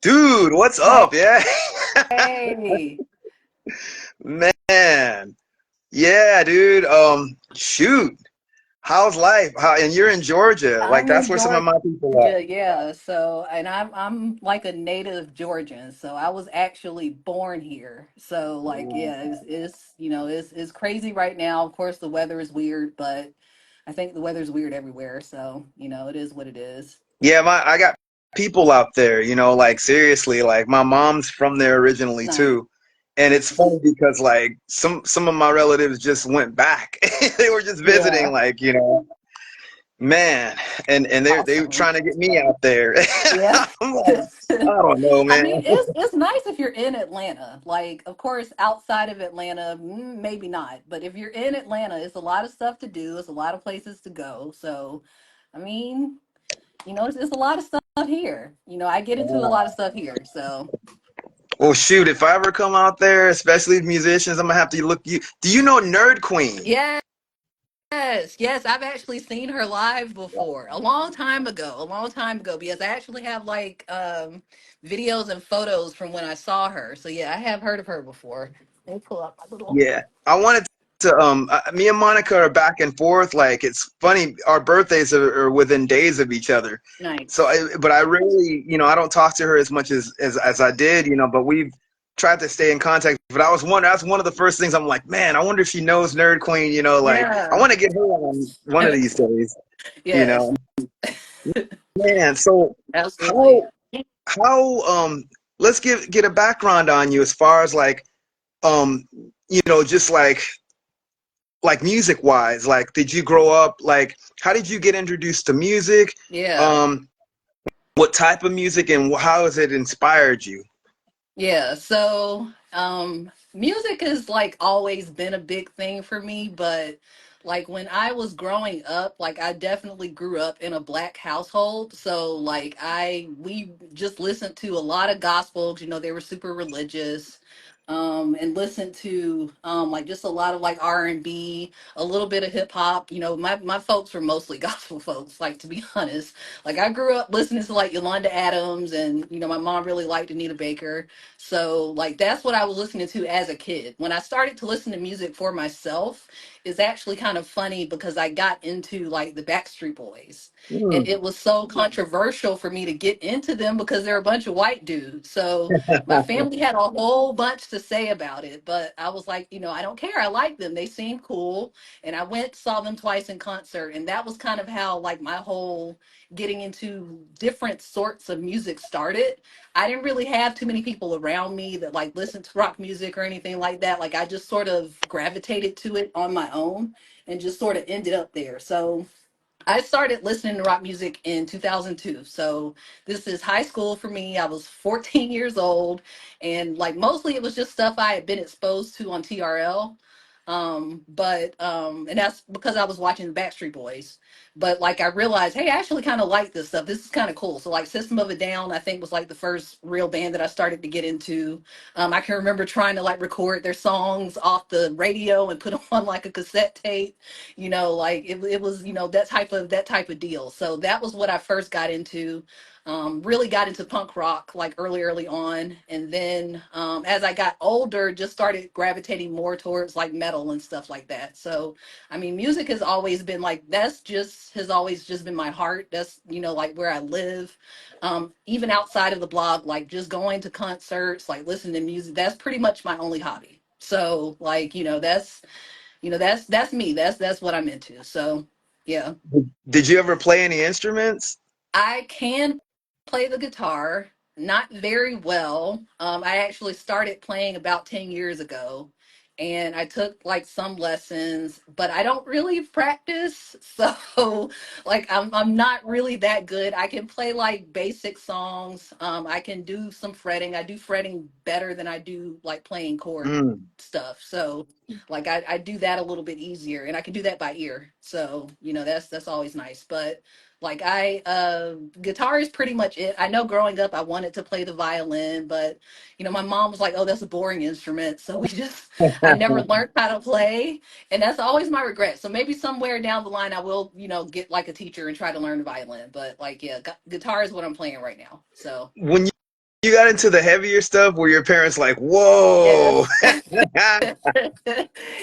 Dude, what's Hey, up? Yeah. hey. Man. Yeah, dude. Shoot. How's life? And you're in Georgia. Like I'm that's in where some of Georgia, my people are. yeah. So, and I'm like a native Georgian, so I was actually born here. So, like, yeah, it's crazy right now. Of course, the weather is weird, but I think the weather's weird everywhere. So, it is what it is. Yeah, I got people out there, like seriously, like my mom's from there originally Nice. too. And it's funny because like some of my relatives just went back. They were just visiting, Yeah. like, man, and they were Awesome. trying to get me out there. Yeah. I'm like, I don't know, I man. mean, it's nice if you're in Atlanta. Like, of course, outside of Atlanta, maybe not. But if you're in Atlanta, it's a lot of stuff to do. It's a lot of places to go. So, I mean, it's a lot of stuff here. I get into a lot of stuff here. So, Well, shoot, if I ever come out there, especially musicians, I'm gonna have to look you. Do you know Nerd Queen? yes, yes, I've actually seen her live before, a long time ago, because I actually have like videos and photos from when I saw her. So yeah, I have heard of her before. Let me pull up my little. Yeah, I wanted to. Me and Monica are back and forth. Like it's funny, our birthdays are within days of each other. So, Nice. but I really, I don't talk to her as much as I did, but we've tried to stay in contact. But that's one of the first things I'm like, man, I wonder if she knows Nerd Queen. Like I Yeah. want to get her on one of these days. You Yes, know, man. So absolutely. how how let's get a background on you as far as like um just like music wise, like did you grow up, like how did you get introduced to music, Yeah. um what type of music, and how has it inspired you? Yeah. So, music has like always been a big thing for me, but like when I was growing up, like I definitely grew up in a black household. So like we just listened to a lot of gospels, they were super religious. And listened to like just a lot of like R&B, a little bit of hip hop. My folks were mostly gospel folks, like to be honest. Like I grew up listening to like Yolanda Adams, and my mom really liked Anita Baker. So like that's what I was listening to as a kid. When I started to listen to music for myself, is actually kind of funny because I got into like the Backstreet Boys. And Hmm. it was so controversial for me to get into them because they're a bunch of white dudes. So my family had a whole bunch to say about it, but I was like, I don't care. I like them. They seem cool. And I went, saw them twice in concert. And that was kind of how like my whole getting into different sorts of music started. I didn't really have too many people around me that like listened to rock music or anything like that. Like I just sort of gravitated to it on my own and just sort of ended up there. So I started listening to rock music in 2002. So this is high school for me. I was 14 years old, and like mostly it was just stuff I had been exposed to on TRL. And that's because I was watching the Backstreet Boys. But like I realized, hey, I actually kind of like this stuff. This is kind of cool. So like System of a Down, I think was like the first real band that I started to get into. I can remember trying to like record their songs off the radio and put them on like a cassette tape, like it was, that type of deal. So that was what I first got into. Really got into punk rock like early on, and then as I got older just started gravitating more towards like metal and stuff like that. So I mean, music has always been like, has always just been my heart. That's like where I live. Even outside of the blog, like just going to concerts, like listening to music, that's pretty much my only hobby. So like, that's me. That's what I'm into. So yeah. Did you ever play any instruments? I can play the guitar, not very well. I actually started playing about 10 years ago, and I took like some lessons, but I don't really practice. So like I'm not really that good. I can play like basic songs. I can do some fretting. I do fretting better than I do like playing chord Mm. stuff. So like I do that a little bit easier, and I can do that by ear. So, that's always nice. But Like I guitar is pretty much it. I know growing up I wanted to play the violin, but you know, my mom was like, "Oh, that's a boring instrument." So we just I never learned how to play, and that's always my regret. So maybe somewhere down the line I will, you know, get like a teacher and try to learn the violin, but like yeah, guitar is what I'm playing right now. So, When you got into the heavier stuff, were your parents like, "Whoa"? yes.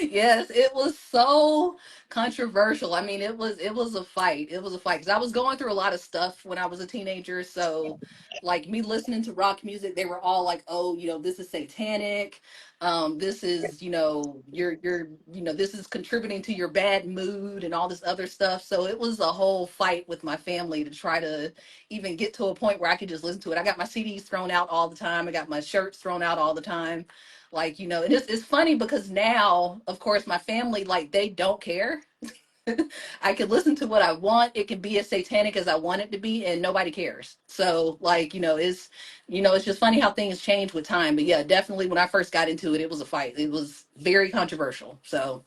Yes, it was so controversial. I mean, it was a fight. It was a fight because I was going through a lot of stuff when I was a teenager. So, like me listening to rock music, they were all like, "Oh, you know, this is satanic. This is, you know, you know, this is contributing to your bad mood and all this other stuff." So it was a whole fight with my family to try to even get to a point where I could just listen to it. I got my CDs thrown out all the time. I got my shirts thrown out all the time, like, you know, and it's funny because now of course my family, like, they don't care. I can listen to what I want, it can be as satanic as I want it to be, and nobody cares. So like, you know, it's just funny how things change with time. But yeah, definitely when I first got into it, it was a fight. It was very controversial. So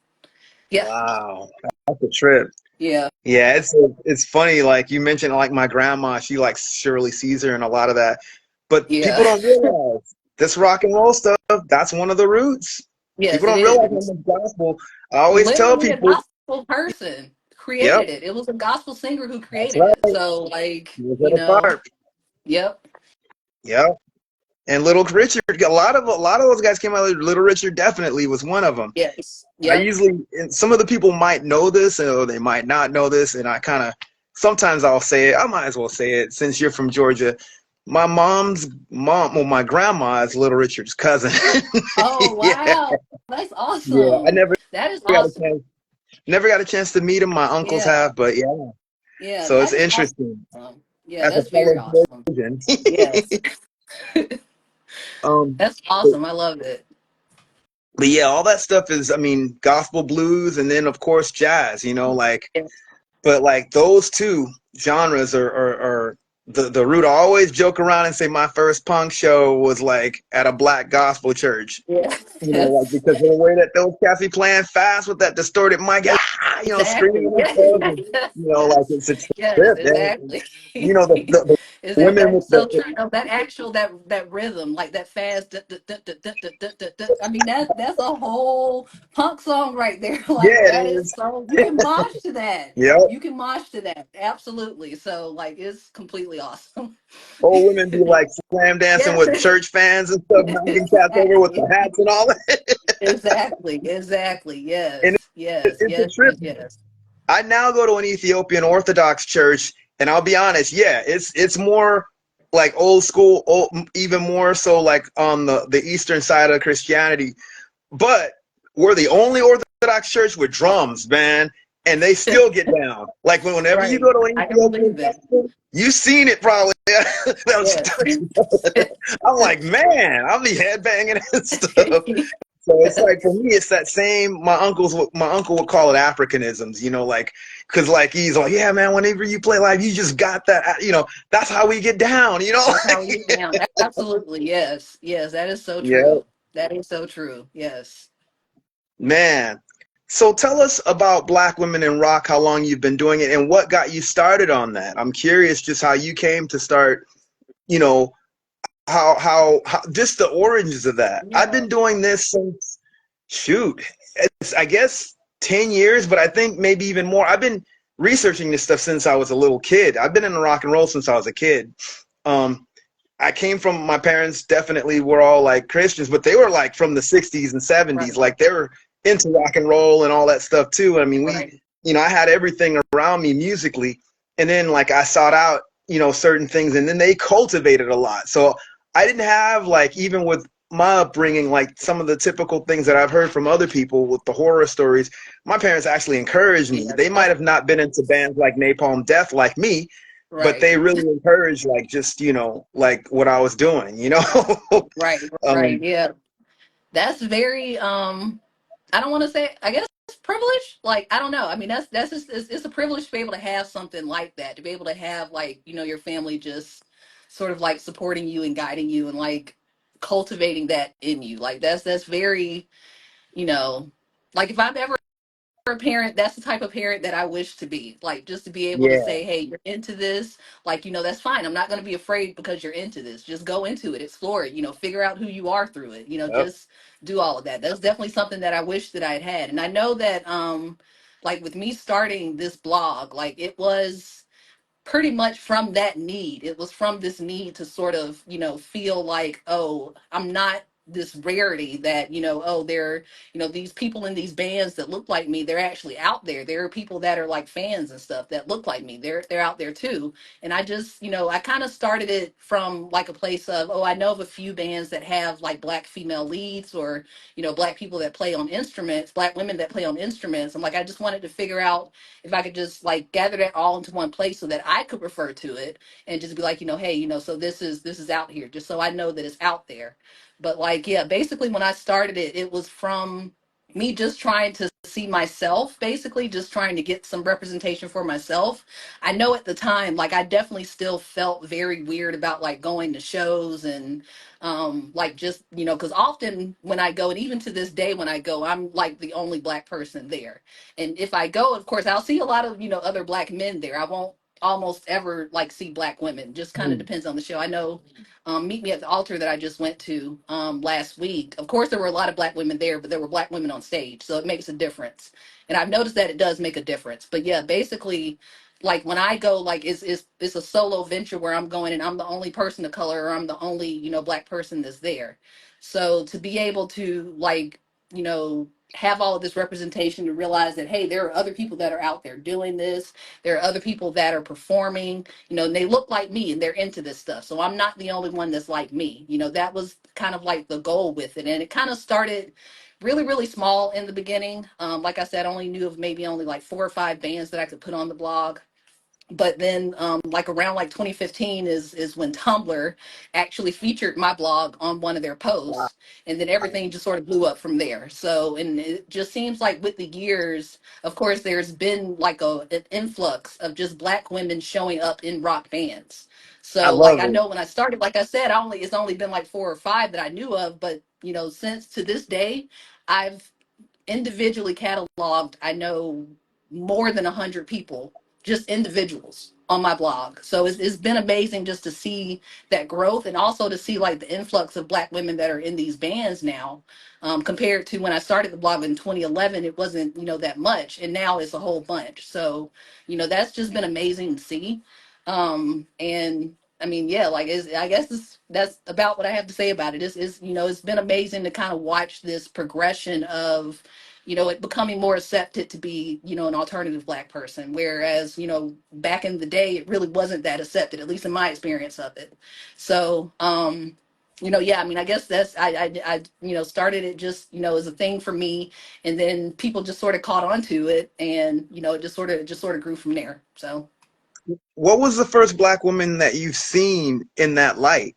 yeah. Wow, that's a trip. Yeah. Yeah, it's funny. Like you mentioned, like my grandma, she likes Shirley Caesar and a lot of that. But Yeah. people don't realize this rock and roll stuff, that's one of the roots. Yes, People it don't realize how is. much gospel. I always tell Literally a people, gospel person yep, created it. It was a gospel singer who that's created it. right. So like, He was you at a know, part. yep. Yep. And Little Richard, a lot of those guys came out. Little Richard definitely was one of them. Yes. I Yep. usually, and some of the people might know this, or they might not know this, and I kind of sometimes I'll say it. I might as well say it since you're from Georgia. My mom's mom, well, my grandma is Little Richard's cousin. Oh Yeah, wow. That's yeah. I awesome. never That is got a awesome. chance, never got a chance to meet him. My uncles Yeah. have, but yeah. Yeah, So it's that is interesting. awesome. Yeah, That's a that's very fellow awesome. Georgian. Yes. um, That's awesome. I love it. but yeah, all that stuff is, I mean, gospel blues, and then of course jazz. Like. Yeah. But like those two genres are the root. I always joke around and say my first punk show was like at a black gospel church. Like Yes. because of the way that those cats be playing fast with that distorted mic, screaming Exactly. and stuff, and like Yes. it's a Yes, trip. And, exactly. the Is that women with that's so the true? No, that actual that rhythm, like that fast. I mean, that's a whole punk song right there. Like yeah, it that is is. so you can mosh to that. Yep. You can mosh to that. Absolutely. So like it's completely awesome. Old women be like slam dancing Yes. with church fans and stuff, knocking cats over with Exactly. the hats and all that. Exactly. Exactly. And Yes. Yes. it's a Yes. trip. Yes. Yes. I now go to an Ethiopian Orthodox church, and I'll be honest, yeah, it's more like old school, even more so like on the eastern side of Christianity. But we're the only Orthodox church with drums, man, and they still get down. Like whenever you Right. go to an I can Ethiopian believe it. festival, you've seen it probably. Yes. I'm like, man, I'll be headbanging and stuff. So it's like for me, it's that same. My uncle would call it Africanisms, like because like he's like, yeah, man, whenever you play live, you just got that, that's how we get down. That's how we get down. Absolutely. Yes. Yes. That is so Yeah, true. That is so true. Yes. man. So tell us about Black women in rock, how long you've been doing it, and what got you started on that. I'm curious just how you came to start, you know, how just the origins of that. I've Yeah. been doing this since shoot, it's I guess 10 years, but I think maybe even more. I've been researching this stuff since I was a little kid. I've been in rock and roll since I was a kid. Um, I came from my parents definitely were all like Christians, but they were like from the 60s and 70s. Right. Like they were into rock and roll and all that stuff too. I mean, Right. I had everything around me musically. And then like I sought out, certain things and then they cultivated a lot. So I didn't have like, even with my upbringing, like some of the typical things that I've heard from other people with the horror stories, my parents actually encouraged me. Yeah. They might have not been into bands like Napalm Death like me, but Right. they really encouraged like just like what I was doing. Right. Right. um Yeah. That's very I don't want to say, I guess, privilege. Like, I don't know. I mean, that's just it's a privilege to be able to have something like that, to be able to have, like, you know, your family just sort of like supporting you and guiding you and like cultivating that in you. Like that's very, you know, like if I've ever a parent, that's the type of parent that I wish to be. Like, just to be able to Yeah. say, hey, you're into this. Like, that's fine. I'm not going to be afraid because you're into this. Just go into it, explore it, figure out who you are through it, Yep. just do all of that. That's definitely something that I wish that I'd had. And I know that, like with me starting this blog, like it was pretty much from that need. It was from this need to sort of, feel like, oh, I'm not this rarity that, oh, there, these people in these bands that look like me, they're actually out there. There are people that are like fans and stuff that look like me. They're out there too. And I just, I kind of started it from like a place of, oh, I know of a few bands that have like black female leads or, black people that play on instruments, black women that play on instruments. I'm like, I just wanted to figure out if I could just like gather that all into one place so that I could refer to it and just be like, hey, so this is out here, just so I know that it's out there. But like, yeah, basically when I started it, it was from me just trying to see myself, basically just trying to get some representation for myself. I know at the time, like I definitely still felt very weird about like going to shows and like just, because often when I go, and even to this day when I go, I'm like the only black person there. And if I go, of course, I'll see a lot of, other black men there. I won't almost ever like see black women. Just kind of Mm. depends on the show. I know Meet Me at the Altar that I just went to last week. Of course, there were a lot of black women there, but there were black women on stage. So it makes a difference. And I've noticed that it does make a difference. But yeah, basically, like when I go, like it's a solo venture where I'm going and I'm the only person of color or I'm the only, black person that's there. So to be able to like, have all of this representation to realize that hey, there are other people that are out there doing this, there are other people that are performing, and they look like me and they're into this stuff, so I'm not the only one that's like me. That was kind of like the goal with it, and it kind of started really really small in the beginning. Like I said, I only knew of maybe only like 4 or 5 bands that I could put on the blog. But then like around like 2015 is when Tumblr actually featured my blog on one of their Wow. posts, and then everything just sort of blew up from there. So, and it just seems like with the years, of course there's been like an influx of just black women showing up in rock bands. I So like love I it. know when I started, like I said, it's only been like 4 or 5 that I knew of, but since to this day I've individually cataloged, I know more than 100 people, just individuals on my blog. So it's been amazing just to see that growth, and also to see like the influx of black women that are in these bands now, compared to when I started the blog in 2011. It wasn't, that much, and now it's a whole bunch. So, that's just been amazing to see. And I mean, yeah, like I guess that's about what I have to say about it. It's been amazing to kind of watch this progression of, it becoming more accepted to be, an alternative black person. Whereas, back in the day, it really wasn't that accepted, at least in my experience of it. So, yeah, I mean, I guess I started it just, as a thing for me, and then people just sort of caught on to it, and, it just sort of grew from there. So. What was the first black woman that you've seen in that light?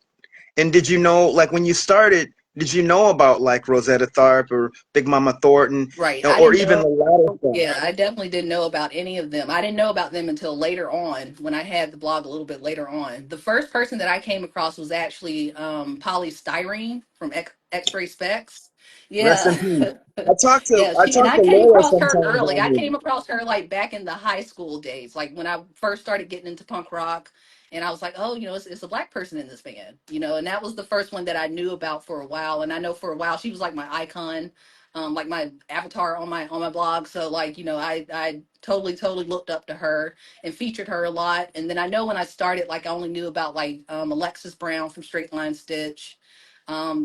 And did you know, like when you started, did you know about like Rosetta Tharpe or Big Mama Thornton, Right. I or didn't even know. the latter stuff? Yeah, I definitely didn't know about any of them. I didn't know about them until later on when I had the blog a little bit later on. The first person that I came across was actually Polystyrene from X-Ray Specs. Rest Yeah. in peace. I talked to Yeah, I she, and talked I to came Laura across her sometimes early. on I here. came across her like back in the high school days, like when I first started getting into punk rock, and I was like, oh, it's a black person in this band, and that was the first one that I knew about for a while. And I know for a while she was like my icon, like my avatar on my blog. So like, I totally looked up to her and featured her a lot. And then I know when I started, like I only knew about like Alexis Brown from Straight Line Stitch,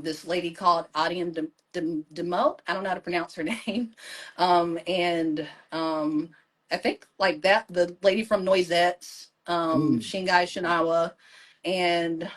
this lady called Audion Demote. I don't know how to pronounce her name. And I think like that, the lady from Noisettes, Mm. Shingai Shinawa, and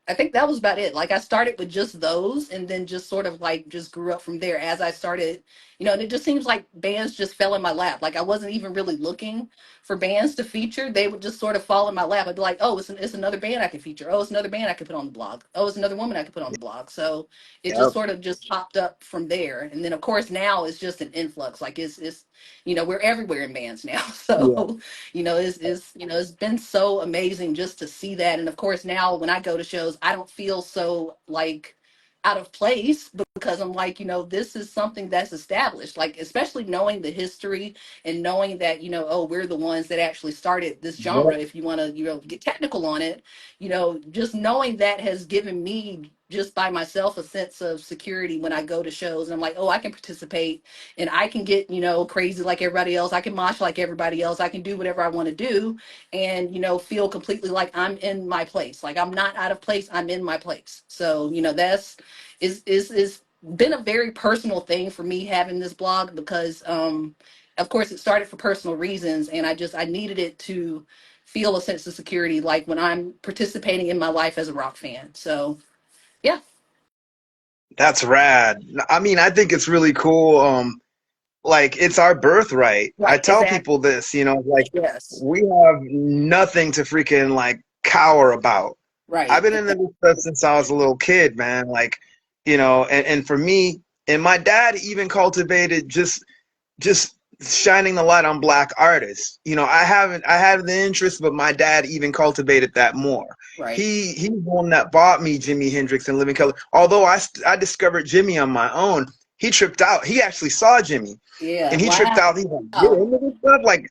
I think that was about it. Like I started with just those, and then just sort of like just grew up from there as I started, and it just seems like bands just fell in my lap. Like I wasn't even really looking for bands to feature. They would just sort of fall in my lap. I'd be like, oh, it's another band I can feature. Oh, it's another band I could put on the blog. Oh, it's another woman I could put on the blog. So it just Yep. sort of just popped up from there. And then of course now it's just an influx. Like it's we're everywhere in bands now. Yeah. So, it's been so amazing just to see that. And of course now when I go to shows, I don't feel so like out of place, because I'm like, this is something that's established, like, especially knowing the history and knowing that, oh, we're the ones that actually started this genre, Yep. if you want to, get technical on it. Just knowing that has given me, just by myself, a sense of security when I go to shows, and I'm like, oh, I can participate, and I can get, crazy like everybody else. I can mosh like everybody else. I can do whatever I want to do, and feel completely like I'm in my place. Like, I'm not out of place. I'm in my place. So that's is been a very personal thing for me, having this blog, because of course it started for personal reasons, and I needed it to feel a sense of security, like when I'm participating in my life as a rock fan. So yeah. That's rad. I mean, I think it's really cool. Like it's our birthright. I Right, tell exactly. people this, like Yes. we have nothing to freaking like cower about. I've Right, been in exactly. this stuff since I was a little kid, man. Like, and for me, and my dad even cultivated just shining the light on black artists. I had the interest, but my dad even cultivated that more. Right. He's the one that bought me Jimi Hendrix and Living Color. Although I discovered Jimmy on my own. He tripped out. He actually saw Jimmy, Yeah. and he tripped Wow. out. He's like, "You're into this stuff? Like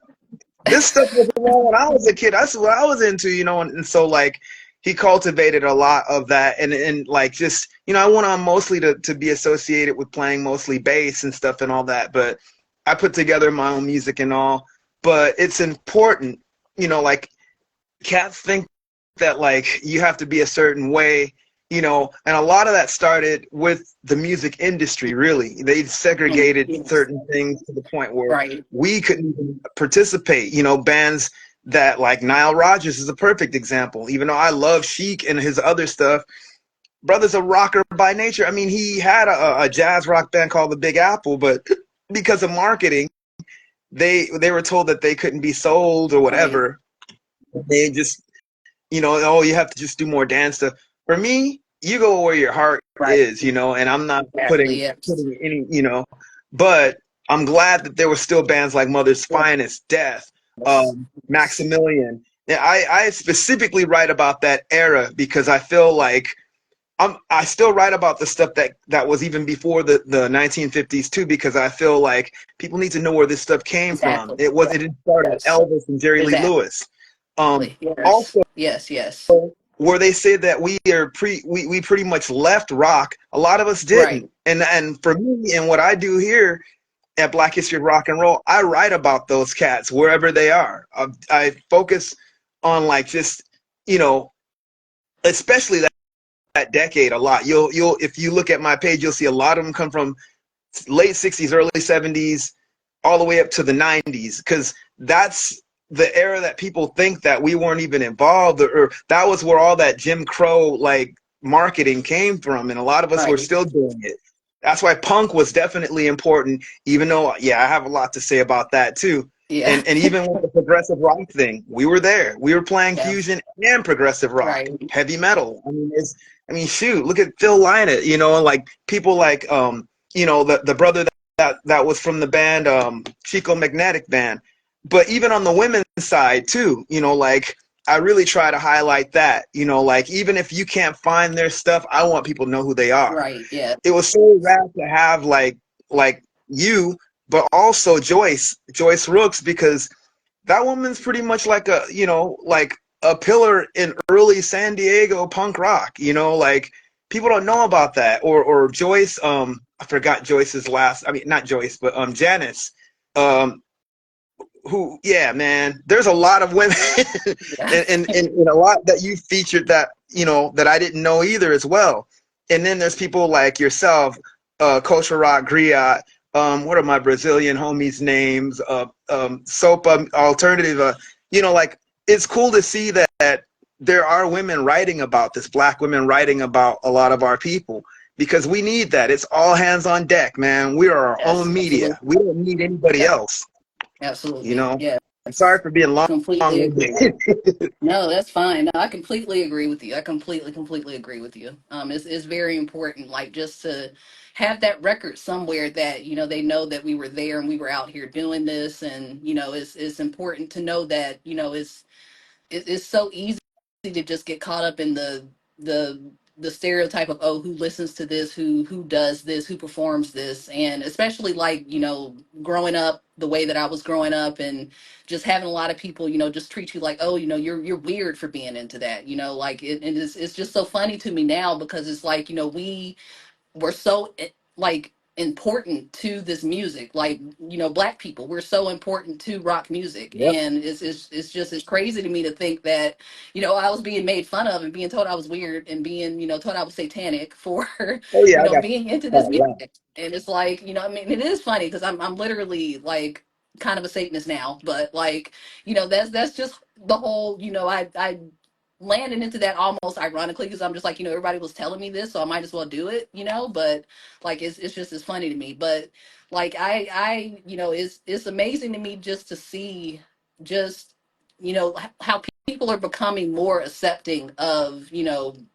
this stuff was around when I was a kid. That's what I was into, and so like he cultivated a lot of that, and like just I went on mostly to be associated with playing mostly bass and stuff and all that, but I put together my own music and all. But it's important, like cats think that like you have to be a certain way, and a lot of that started with the music industry. Really, they Mhm. segregated Yes. certain things to the point where Right. we couldn't even participate. Bands that like Nile Rodgers is a perfect example. Even though I love Chic and his other stuff, brother's a rocker by nature. I mean, he had a jazz rock band called the Big Apple, but because of marketing, they were told that they couldn't be sold or Right. whatever. They just oh, you have to just do more dance stuff. For me, you go where your heart Right. is, and I'm not Exactly. putting Yes. putting any, but I'm glad that there were still bands like Mother's Finest, Death, Yes. Yes. Maximilian. Yeah, I specifically write about that era because I feel like I still write about the stuff that was even before the 1950s too, because I feel like people need to know where this stuff came from. Exactly. It didn't start with Yes. Elvis and Jerry Lee Exactly. Lewis. Yes. Also, Yes. Yes. where they say that we pretty much left rock, a lot of us Right. didn't. And for me and what I do here at Black History of Rock and Roll, I write about those cats wherever they are. I focus on like just you know especially that decade a lot. You'll if you look at my page, you'll see a lot of them come from late 60s, early 70s, all the way up to the 90s, because that's the era that people think that we weren't even involved, or that was where all that Jim Crow like marketing came from, and a lot of us were Right. still doing it. That's why punk was definitely important, even though yeah, I have a lot to say about that too. Yeah. And even with the progressive rock thing, we were there. We were playing Yes. fusion and progressive rock, Right. heavy metal. I mean, shoot, look at Phil Lynott, and like people like the brother that was from the band Chico Magnetic Band. But even on the women's side too, like I really try to highlight that, like even if you can't find their stuff, I want people to know who they are. Right. Yeah. It was so rad to have like you, but also Joyce Rooks, because that woman's pretty much like like a pillar in early San Diego punk rock. Like people don't know about that. Or Joyce, I forgot Joyce's last. I mean, not Joyce, but Janice. Um, who? Yeah, man. There's a lot of women, Yeah. and a lot that you featured that that I didn't know either as well. And then there's people like yourself, Culture Rock Griot. What are my Brazilian homies' names? Sopa Alternative. Like it's cool to see that there are women writing about this, black women writing about a lot of our people, because we need that. It's all hands on deck, man. We are our Yes. own media. Absolutely. We don't need anybody Yeah. else. You Absolutely. know. Yes. I'm sorry for being Completely agree. long-winded. No, that's fine. No, I completely agree with you. I completely agree with you. It's very important, like, just to have that record somewhere that, they know that we were there and we were out here doing this. And, it's important to know that, it's so easy to just get caught up in the the stereotype of, oh, who listens to this, who does this, who performs this. And especially like, growing up the way that I was growing up, and just having a lot of people, just treat you like, oh, you're weird for being into that, like and it's just so funny to me now, because it's like, we're so like important to this music, like, black people, we're so important to rock music. Yep. And it's just, it's crazy to me to think that, I was being made fun of and being told I was weird, and being, told I was satanic for Oh yeah, I got being into that this a lot. music. And it's like, I mean, it is funny because I'm literally like kind of a Satanist now, but like, that's just the whole, I landed into that almost ironically, because I'm just like, everybody was telling me this, so I might as well do it, but like it's just as funny to me. But like it's amazing to me just to see, just, how people are becoming more accepting of,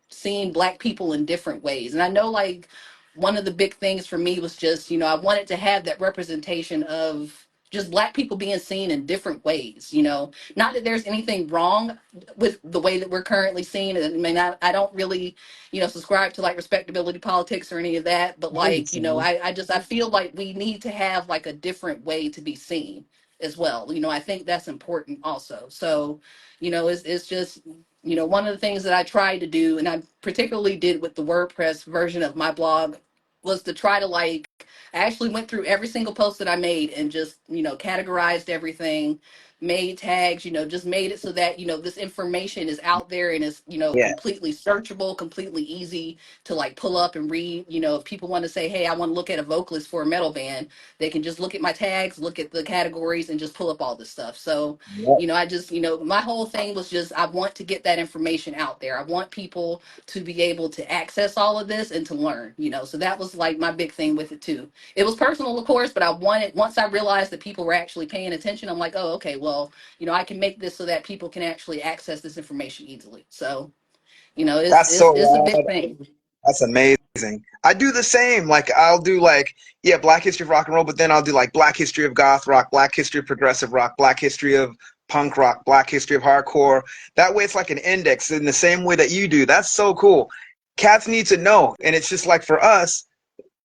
seeing black people in different ways. And I know, like, one of the big things for me was just, I wanted to have that representation of just black people being seen in different ways, not that there's anything wrong with the way that we're currently seen. I mean, I don't really, subscribe to like respectability politics or any of that, but I like, understand. I feel like we need to have like a different way to be seen as well. I think that's important also. So, it's just, one of the things that I tried to do, and I particularly did with the WordPress version of my blog, was to try to like, I actually went through every single post that I made and just, categorized everything, made tags, just made it so that, this information is out there and is, Yeah, completely searchable, completely easy to like pull up and read. If people want to say, hey, I want to look at a vocalist for a metal band, they can just look at my tags, look at the categories, and just pull up all this stuff. So, yep. I just, my whole thing was just, I want to get that information out there. I want people to be able to access all of this and to learn, so that was like my big thing with it too. It was personal, of course, but I wanted, once I realized that people were actually paying attention, I'm like, oh, okay, well, I can make this so that people can actually access this information easily. So, That's it's a so big thing. That's amazing. I do the same. Like I'll do like yeah, Black History of Rock and Roll, but then I'll do like Black History of Goth Rock, Black History of Progressive Rock, Black History of Punk Rock, Black History of Hardcore. That way it's like an index in the same way that you do. That's so cool. Cats need to know. And it's just like for us,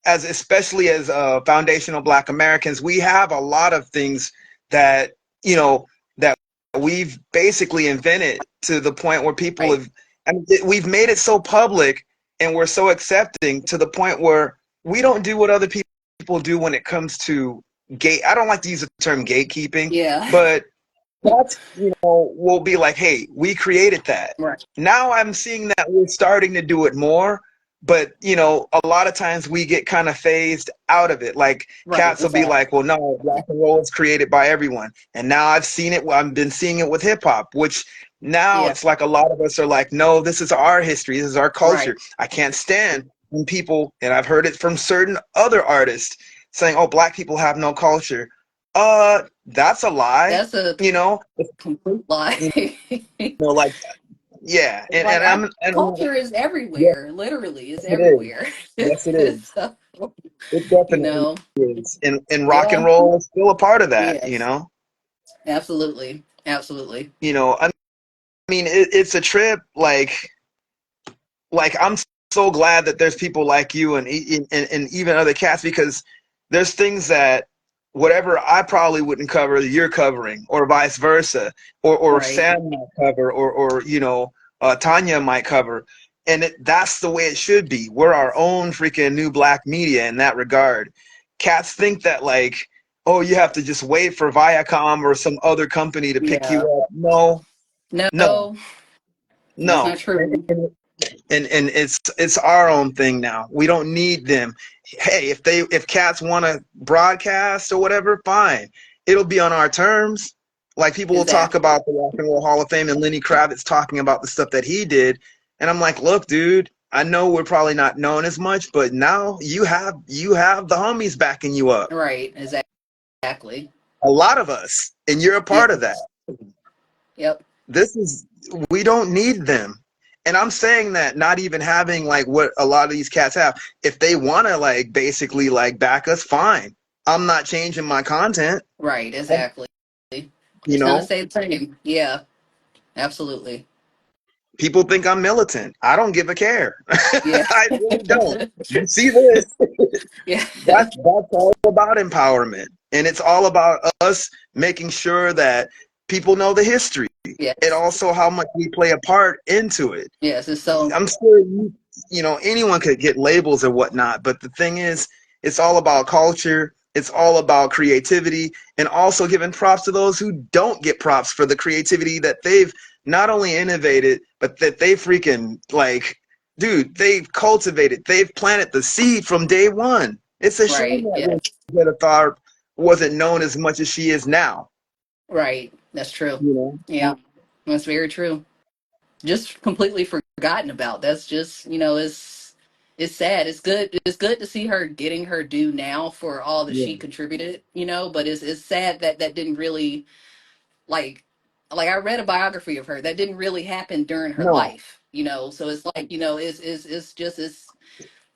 as especially as foundational Black Americans, we have a lot of things that, that we've basically invented to the point where people Right. have, I mean, we've made it so public and we're so accepting to the point where we don't do what other people do when it comes to gate. I don't like to use the term gatekeeping, Yeah. but that will be like, hey, we created that. Right. Now I'm seeing that we're starting to do it more, but a lot of times we get kind of phased out of it. Like Right. cats will be Exactly. like, well, no, rock and roll is created by everyone. And now I've been seeing it with hip hop, which now Yeah. it's like a lot of us are like, no, this is our history, this is our Right. culture. I can't stand when people, and I've heard it from certain other artists saying, oh, black people have no culture. That's a lie. That's a You know, complete lie. like yeah, Like, our and I'm like, culture is yes, everywhere. Literally, is it is. everywhere. Yes, it is. So, It you definitely know, is. And rock and yeah, roll is still a part of that. yes, absolutely, absolutely. I mean, it's a trip. Like I'm so glad that there's people like you and even other cats because there's things that whatever I probably wouldn't cover, you're covering, or vice versa, or Right. Sam might cover, or Tanya might cover, and that's the way it should be. We're our own freaking new black media in that regard. Cats think that like, oh, you have to just wait for Viacom or some other company to pick you Yeah. up. No, no, No, that's no. not true. And it's our own thing now. We don't need them. Hey, if cats want to broadcast or whatever, fine. It'll be on our terms. Like people will talk Exactly. about the Rock and Roll Hall of Fame and Lenny Kravitz talking about the stuff that he did, and I'm like, look, dude, I know we're probably not known as much, but now you have the homies backing you up. Right. Exactly. A lot of us, and you're a part of that. Yes. Yep. This is we don't need them. And I'm saying that not even having like what a lot of these cats have. If they want to like basically like back us, fine. I'm not changing my content, Right. Exactly. you It's gonna know. stay the same. Yeah. Absolutely. People think I'm militant. I don't give a care. Yeah. I really don't. You see this? Yeah. That's all about empowerment, and it's all about us making sure that people know the history and Yes. also how much we play a part into it. Yes. It's so I'm sure anyone could get labels or whatnot, but the thing is, it's all about culture. It's all about creativity, and also giving props to those who don't get props for the creativity that they've not only innovated, but that they freaking like, dude, they've cultivated, they've planted the seed from day one. It's a shame right. that Yes. Rosetta Tharpe wasn't known as much as she is now. Right. That's true. You know? Yeah. That's very true. Just completely forgotten about. That's just, it's sad. It's good to see her getting her due now for all that Yeah. she contributed, but it's sad that that didn't really like I read a biography of her that didn't really happen during her No. life, so it's like, it's just it's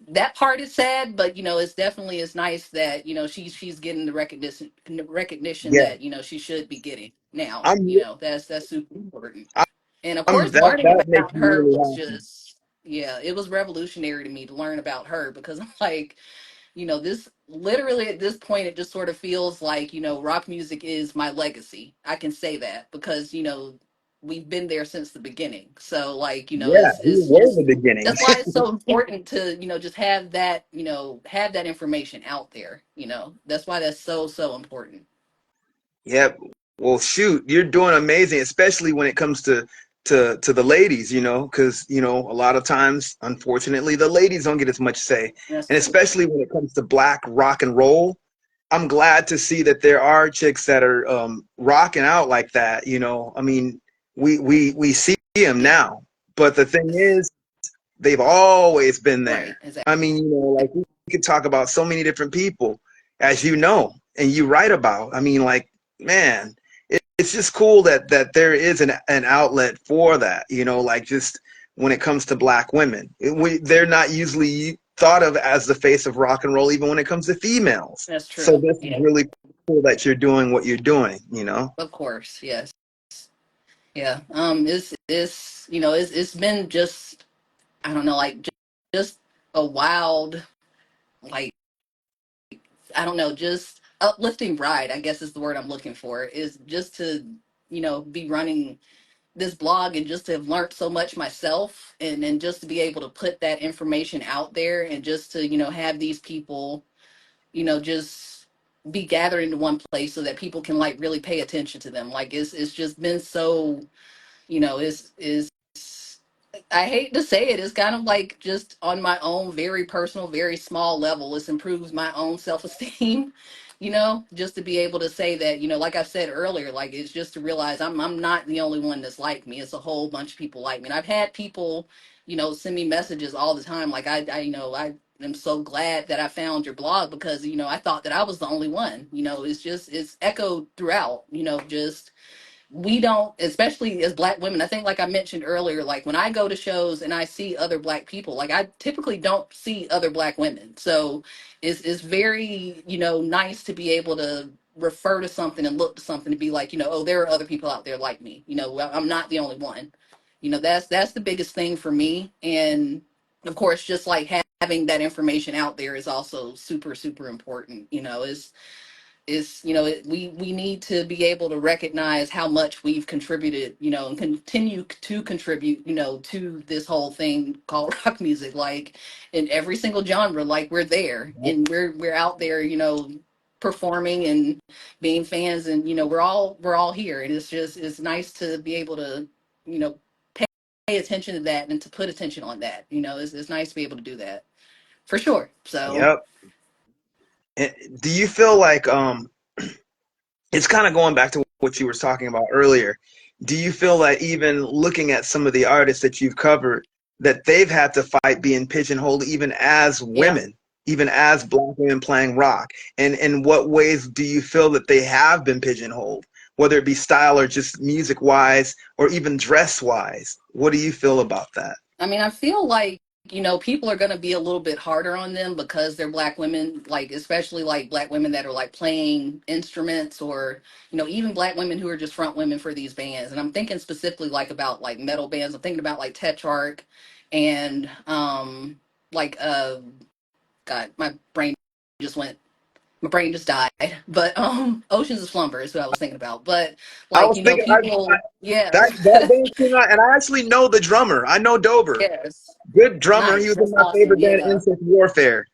that part is sad, but it's definitely it's nice that she's getting the recognition Yeah. that she should be getting now. I'm. That's super important. I'm. And of course, That learning that makes about me her really was happy. just, yeah, it was revolutionary to me to learn about her because I'm like, this literally at this point, it just sort of feels like, rock music is my legacy. I can say that because, we've been there since the beginning. So like, Yeah, we it's were just, the beginning. that's why it's so important to, just have that, have that information out there, that's why that's so, so important. Yep. Well, shoot, you're doing amazing, especially when it comes to the ladies, because a lot of times, unfortunately, the ladies don't get as much say, That's and true. especially when it comes to black rock and roll. I'm glad to see that there are chicks that are rocking out like that. I mean, we see them Yes. now, but the thing is, they've always been there. Right. Exactly. I mean, like we could talk about so many different people, as you know, and you write about. I mean, like, man, it's just cool that there is an outlet for that. Like just when it comes to black women, they're not usually thought of as the face of rock and roll, even when it comes to females. That's So true. this is Yeah. really cool that you're doing what you're doing. Of course. Yes. Yeah. It's it's been just, I don't know, like just a wild, like, I don't know, just uplifting ride, I guess is the word I'm looking for, is just to, be running this blog and just to have learned so much myself, and just to be able to put that information out there and just to, have these people, just be gathered into one place so that people can like really pay attention to them. Like it's just been so, is I hate to say it, it's kind of like just on my own very personal, very small level. It's improved my own self esteem, just to be able to say that, like I said earlier, like it's just to realize I'm not the only one that's like me. It's a whole bunch of people like me. And I've had people, send me messages all the time. Like I am so glad that I found your blog because, I thought that I was the only one. It's just it's echoed throughout, just we don't, especially as black women, I think like I mentioned earlier, like when I go to shows and I see other black people, like I typically don't see other black women. So it's very, nice to be able to refer to something and look to something to be like, oh, there are other people out there like me. I'm not the only one. That's the biggest thing for me. And of course, just like having that information out there is also super, super important. Is we need to be able to recognize how much we've contributed, and continue to contribute, to this whole thing called rock music, like in every single genre. Like we're there and we're out there, performing and being fans, and we're all here, and it's nice to be able to, you know pay, pay attention to that and to put attention on that. It's nice to be able to do that for sure. So Yep. Do you feel like it's kind of going back to what you were talking about earlier. Do you feel that even looking at some of the artists that you've covered, that they've had to fight being pigeonholed even as yeah. women, even as black women playing rock? And in what ways do you feel that they have been pigeonholed, whether it be style or just music wise or even dress wise? What do you feel about that? I mean, I feel like people are going to be a little bit harder on them because they're black women, like especially like black women that are like playing instruments, or even black women who are just front women for these bands. And I'm thinking specifically like about like metal bands. I'm thinking about like Tetrarch and like God, just went my brain just died. But Oceans of Slumber is who I was thinking about. But I like was thinking people, that yes. that band came out, and I actually know the drummer. I know Dober, Yes. good drummer. He Nice. was in That's my awesome. favorite band, Yeah. Insect Warfare.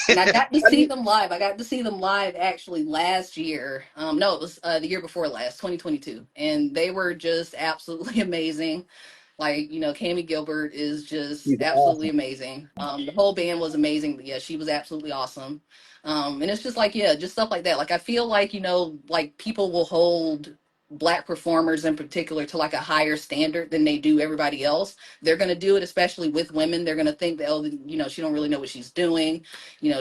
And I got to I see mean, them live. I got to see them live actually last year. No, it was the year before last, 2022. And they were just absolutely amazing. Like, Cami Gilbert is just he's absolutely awesome. amazing. The whole band was amazing, but yeah, she was absolutely awesome. And it's just like, yeah, just stuff like that. Like, I feel like, like people will hold black performers in particular to like a higher standard than they do everybody else. They're going to do it, especially with women. They're going to think that, oh, she don't really know what she's doing.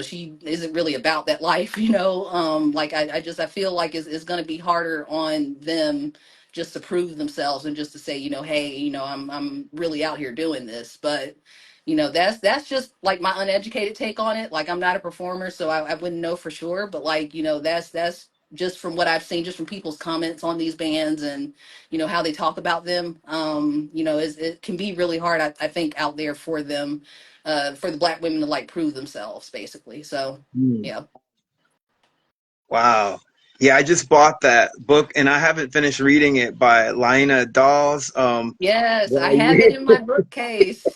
She isn't really about that life, like I feel like it's going to be harder on them just to prove themselves and just to say, hey, I'm really out here doing this. But that's just like my uneducated take on it. Like, I'm not a performer, so I wouldn't know for sure. But like, that's just from what I've seen, just from people's comments on these bands and how they talk about them. It can be really hard, I think, out there for them, for the black women to like prove themselves, basically. So Hmm. yeah. Wow. Yeah, I just bought that book, and I haven't finished reading it by Lina Dawes. Yes, I have it Well, in my bookcase.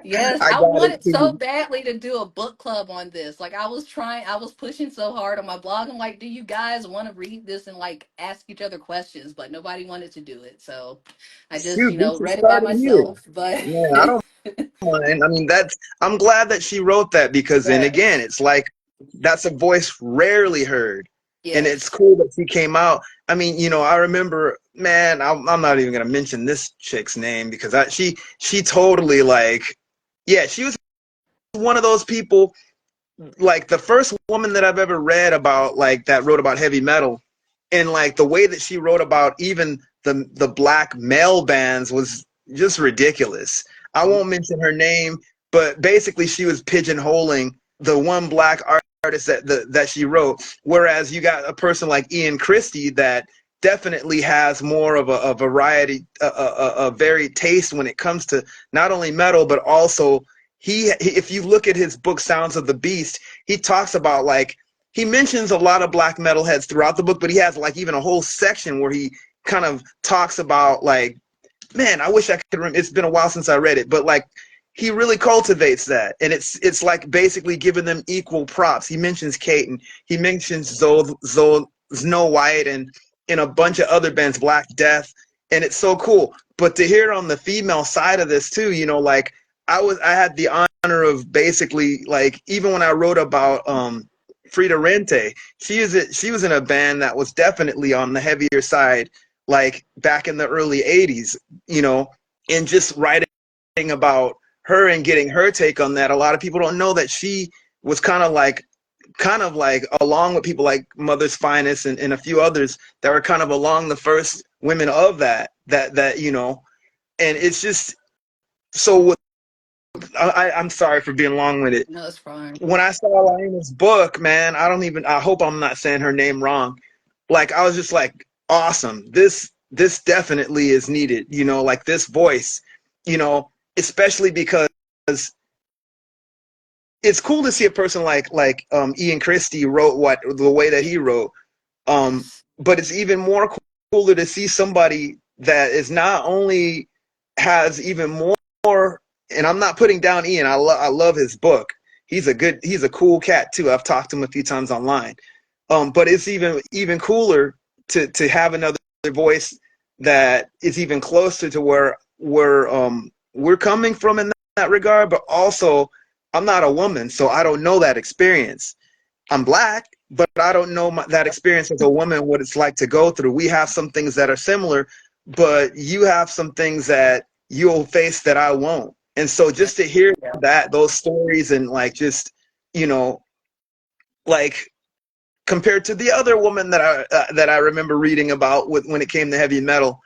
Yes, I I got it wanted so too. badly to do a book club on this. Like, I was pushing so hard on my blog. I'm like, do you guys want to read this and like ask each other questions? But nobody wanted to do it. So I just, Shoot, we should read it by start it here. myself. But Man, I don't mind. I mean, I'm glad that she wrote that, because then again, yes, it's like that's a voice rarely heard. And it's yes. cool that she came out. I mean, I remember, man, I'm not even gonna mention this chick's name, because she totally, like, yeah, she was one of those people, like the first woman that I've ever read about, like, that wrote about heavy metal, and like the way that she wrote about even the black male bands was just ridiculous. I won't mention her name, but basically she was pigeonholing the one black artist that she wrote, whereas you got a person like Ian Christie that definitely has more of a variety, a varied taste when it comes to not only metal but also if you look at his book Sounds of the Beast, he talks about, like, he mentions a lot of black metalheads throughout the book, but he has like even a whole section where he kind of talks about, like, man, I wish I could remember. It's been a while since I read it, but like he really cultivates that, and it's like basically giving them equal props. He mentions Kate, and he mentions Snow White, and a bunch of other bands, Black Death, and it's so cool. But to hear it on the female side of this too, like I had the honor of basically, like, even when I wrote about Frida Rente, she was in a band that was definitely on the heavier side, like back in the early 80s, you know, and just writing about her and getting her take on that. A lot of people don't know that she was kind of like along with people like Mother's Finest, and a few others that were kind of along the first women of that. And it's just so. I'm sorry for being long with it. No, it's fine. When I saw Lionel's book, man, I hope I'm not saying her name wrong. Like, I was just like, awesome. This definitely is needed, like this voice, especially because it's cool to see a person like Ian Christie wrote what the way that he wrote. Yes. But it's even more cooler to see somebody that is not only has even more, and I'm not putting down Ian. I love his book. He's a cool cat too. I've talked to him a few times online. But it's even cooler to have another voice that is even closer to where we're coming from in that regard. But also, I'm not a woman, so I don't know that experience. I'm black, but I don't know that experience as a woman, what it's like to go through. We have some things that are similar, but you have some things that you'll face that I won't. And so Yeah. just to hear Yeah. those stories, and like, just, you know, like, compared to the other woman that I remember reading about when it came to heavy metal,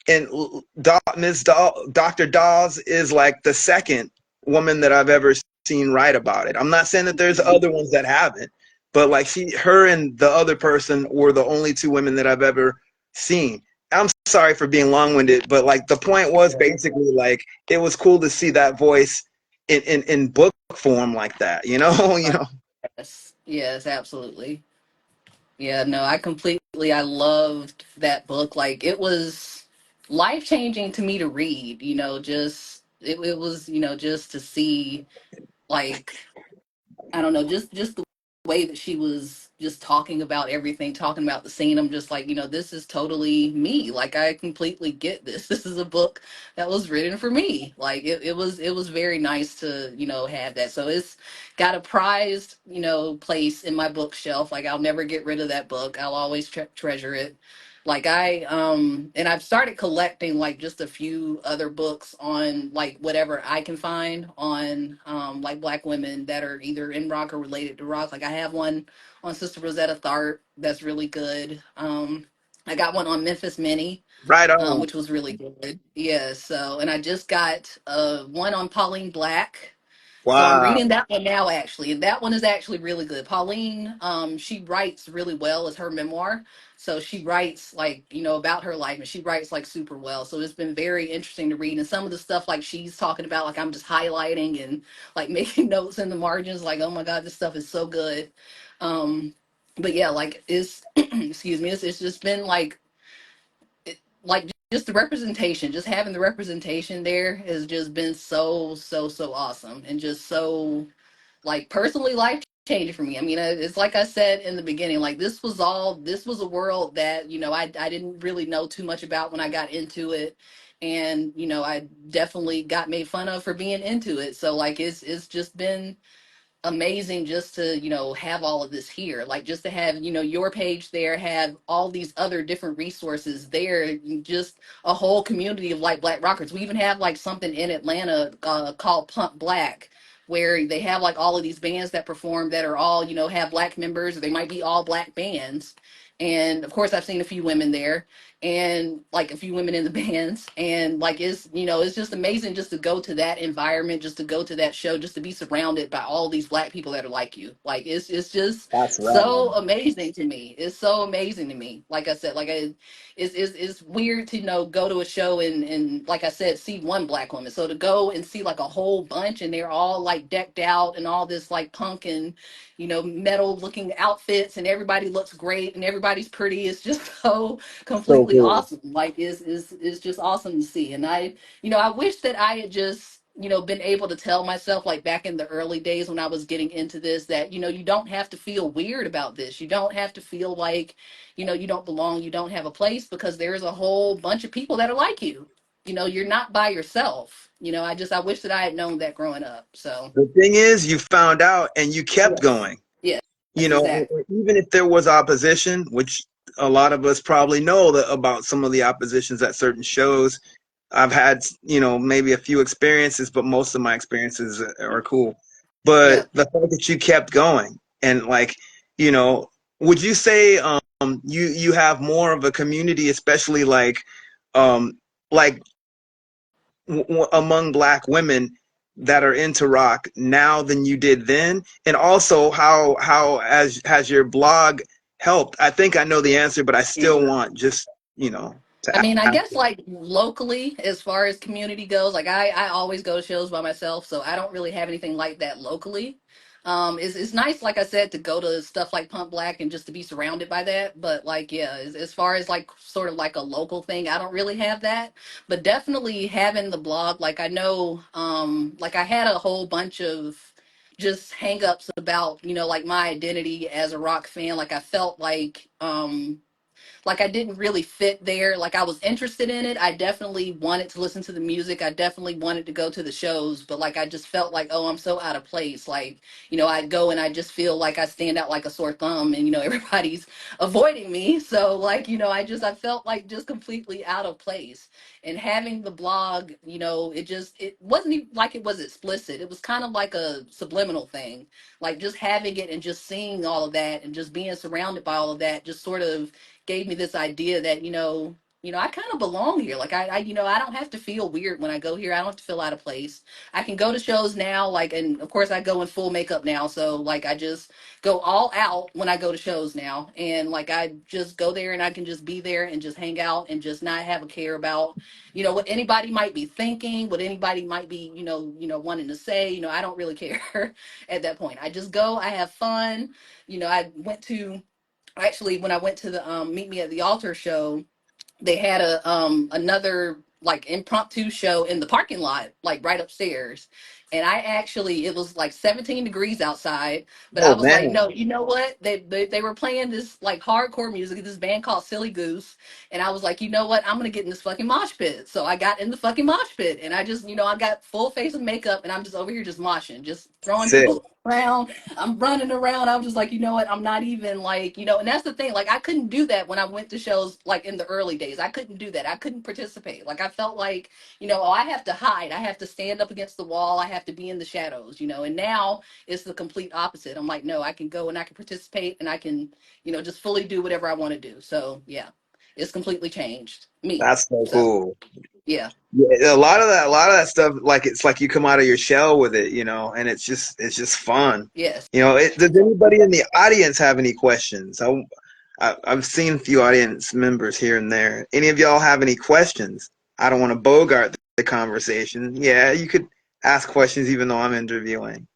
and Dr. Dawes is like the second. woman that I've ever seen write about it. I'm not saying that there's other ones that haven't, but like her and the other person were the only two women that I've ever seen. I'm sorry for being long-winded, but like the point was basically like it was cool to see that voice in book form like that, you know, you Right. know. Yes, yes, absolutely. Yeah, no, I loved that book. Like it was life changing to me to read, just it was, just to see like I don't know, just the way that she was just talking about everything, talking about the scene. I'm just like, this is totally me. Like I completely get this. This is a book that was written for me. Like it was very nice to, have that. So it's got a prized, place in my bookshelf. Like I'll never get rid of that book. I'll always treasure it. Like and I've started collecting like just a few other books on like whatever I can find on like black women that are either in rock or related to rock. Like I have one on Sister Rosetta Tharpe that's really good. I got one on Memphis Minnie, Right on. which was really good. Yeah, so and I just got one on Pauline Black, so I'm Wow. reading that one now, actually, and that one is actually really good. Pauline, she writes really well as her memoir. So she writes like about her life, and she writes like super well. So it's been very interesting to read, and some of the stuff like she's talking about, like I'm just highlighting and like making notes in the margins. Like, oh my god, this stuff is so good. But yeah, like it's excuse me, it's just been like like just the representation, just having the representation there has just been so awesome and just so like personally life changing for me. I mean, it's like I said in the beginning, like this was a world that, I didn't really know too much about when I got into it. And, I definitely got made fun of for being into it. So like it's just been amazing just to have all of this here, like just to have your page there, have all these other different resources there, just a whole community of like black rockers. We even have like something in Atlanta called Pump Black, where they have like all of these bands that perform that are all have black members, or they might be all black bands. And of course I've seen a few women there, and like a few women in the bands, and like it's just amazing just to go to that environment, just to go to that show, just to be surrounded by all these black people that are like you. Like it's just That's right. so amazing to me. It's so amazing to me. Like I said, it's weird to go to a show and like I said, see one black woman. So to go and see like a whole bunch, and they're all like decked out and all this like punk and metal looking outfits, and everybody looks great and everybody's pretty. It's just so So completely cool. awesome. Like is just awesome to see. And I wish that I had just been able to tell myself like back in the early days when I was getting into this that you don't have to feel weird about this. You don't have to feel like you don't belong, you don't have a place, because there's a whole bunch of people that are like you. You're not by yourself. I wish that I had known that growing up. So The thing is, you found out and you kept yes. going. Yes, You know, exactly. even if there was opposition, which a lot of us probably know that about some of the oppositions at certain shows. I've had, maybe a few experiences, but most of my experiences are cool. But Yeah. the fact that you kept going and like, you know, would you say you have more of a community, especially um like among black women that are into rock now than you did then? And also how has your blog helped? I think I know the answer, but I still want just, I to mean, I ask guess it. like locally, as far as community goes, like I always go to shows by myself, so I don't really have anything like that locally. It's nice, like I said, to go to stuff like Pump Black and just to be surrounded by that. But like, yeah, as far as like sort of like a local thing, I don't really have that. But definitely having the blog, like I know, like I had a whole bunch of just hangups about, like my identity as a rock fan. Like I felt like I didn't really fit there. Like I was interested in it. I definitely wanted to listen to the music. I definitely wanted to go to the shows, but like I just felt like, oh, I'm so out of place. Like, I'd go and I just feel like I stand out like a sore thumb, and everybody's avoiding me. So like, I felt like just completely out of place. And having the blog, it wasn't even like it was explicit. It was kind of like a subliminal thing. Like just having it and just seeing all of that and just being surrounded by all of that just sort of gave me this idea that I kind of belong here. Like I don't have to feel weird when I go here. I don't have to feel out of place. I can go to shows now, like, and of course I go in full makeup now. So like I just go all out when I go to shows now. And like I just go there and I can just be there and just hang out and just not have a care about, what anybody might be thinking, what anybody might be, wanting to say. I don't really care at that point. I just go, I have fun. I went to actually when I went to the Meet Me at the Altar show, they had a another like impromptu show in the parking lot, like right upstairs. And I actually, it was like 17 degrees outside, but I Oh was like, man, no, you know what, they were playing this like hardcore music, this band called Silly Goose. And I was like, you know what, I'm gonna get in this fucking mosh pit. So I got in the fucking mosh pit, and I just, I got full face of makeup, and I'm just over here just moshing, just throwing sick. people around. I'm running around. I was just like, you know what? I'm not even like, and that's the thing. Like, I couldn't do that when I went to shows like in the early days. I couldn't do that. I couldn't participate. Like, I felt like, oh, I have to hide. I have to stand up against the wall. I have to be in the shadows, and now it's the complete opposite. I'm like, no, I can go and I can participate and I can, just fully do whatever I want to do. So, yeah, it's completely changed me. That's so So, cool. yeah, Yeah, a lot of that stuff, like it's like you come out of your shell with it, and it's just fun. yes. Does anybody in the audience have any questions? I've seen a few audience members here and there. Any of y'all have any questions? I don't want to bogart the conversation. Yeah, you could ask questions even though I'm interviewing.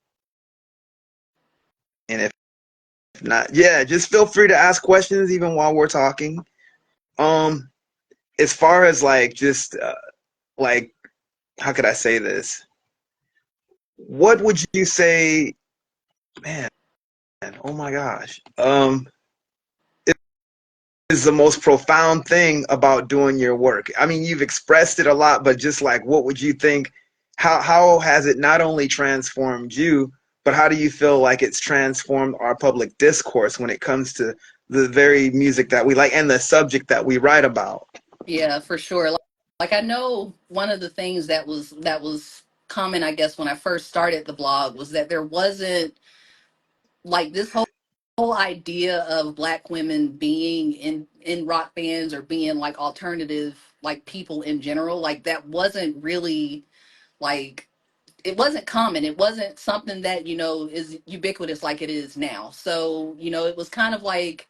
And if not, yeah, just feel free to ask questions even while we're talking. Um, as far as like just like how could I say this? What would you say, man? Oh my gosh. Is the most profound thing about doing your work? I mean, you've expressed it a lot, but just like, what would you think? How has it not only transformed you, but how do you feel like it's transformed our public discourse when it comes to the very music that we like and the subject that we write about? Yeah, for sure. Like I know one of the things that was common, I guess, when I first started the blog was that there wasn't like this whole idea of black women being in rock bands or being like alternative like people in general. Like that wasn't really like it wasn't common. It wasn't something that, is ubiquitous like it is now. So, it was kind of like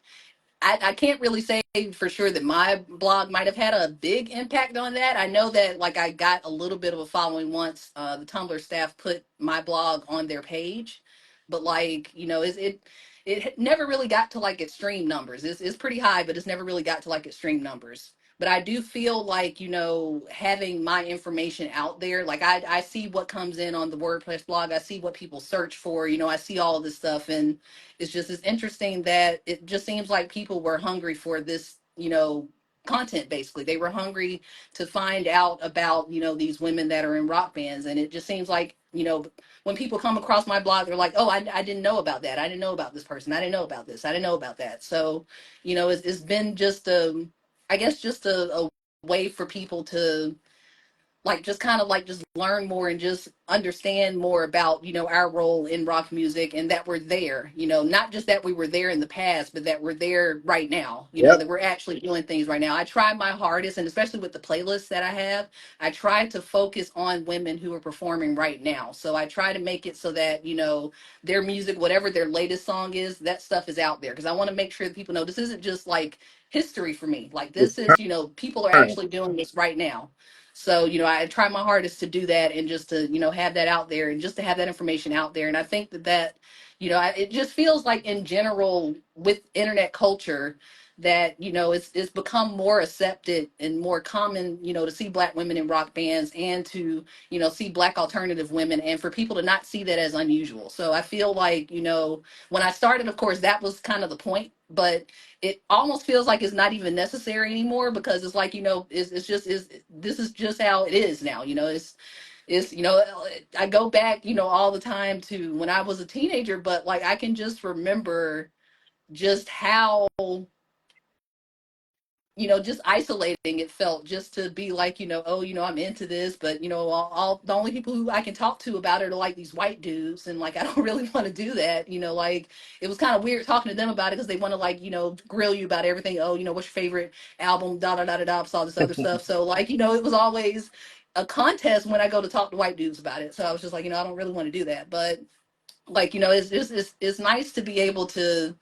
I can't really say for sure that my blog might have had a big impact on that. I know that like I got a little bit of a following once the Tumblr staff put my blog on their page, but like it never really got to like extreme numbers. It's pretty high, but it's never really got to like extreme numbers. But I do feel like having my information out there, like I see what comes in on the WordPress blog. I see what people search for. I see all of this stuff, and it's interesting that it just seems like people were hungry for this, content basically. They were hungry to find out about, these women that are in rock bands. And it just seems like, when people come across my blog, they're like, oh, I didn't know about that. I didn't know about this person. I didn't know about this. I didn't know about that. So, it's been just I guess just a way for people to like just kind of like just learn more and just understand more about our role in rock music, and that we're there, not just that we were there in the past, but that we're there right now, Yep. that we're actually doing things right now. I try my hardest, and especially with the playlists that I have, I try to focus on women who are performing right now. So I try to make it so that their music, whatever their latest song is, that stuff is out there, because I want to make sure that people know this isn't just like history for me. Like It's this is, people are current. actually doing this right now. So, I try my hardest to do that, and just to, have that out there, and just to have that information out there. And I think that, it just feels like in general with internet culture that, it's become more accepted and more common, to see black women in rock bands, and to, see black alternative women, and for people to not see that as unusual. So I feel like, when I started, of course, that was kind of the point, but it almost feels like it's not even necessary anymore, because it's like it's just is this is just how it is now. It's I go back all the time to when I was a teenager, but like I can just remember just how just isolating it felt, just to be like, oh, I'm into this, but all the only people who I can talk to about it are like these white dudes, and like I don't really want to do that. Like it was kind of weird talking to them about it because they want to like grill you about everything. Oh, what's your favorite album? Da da da da da. All this other stuff. So like it was always a contest when I go to talk to white dudes about it. So I was just like, I don't really want to do that, but like it's nice to be able to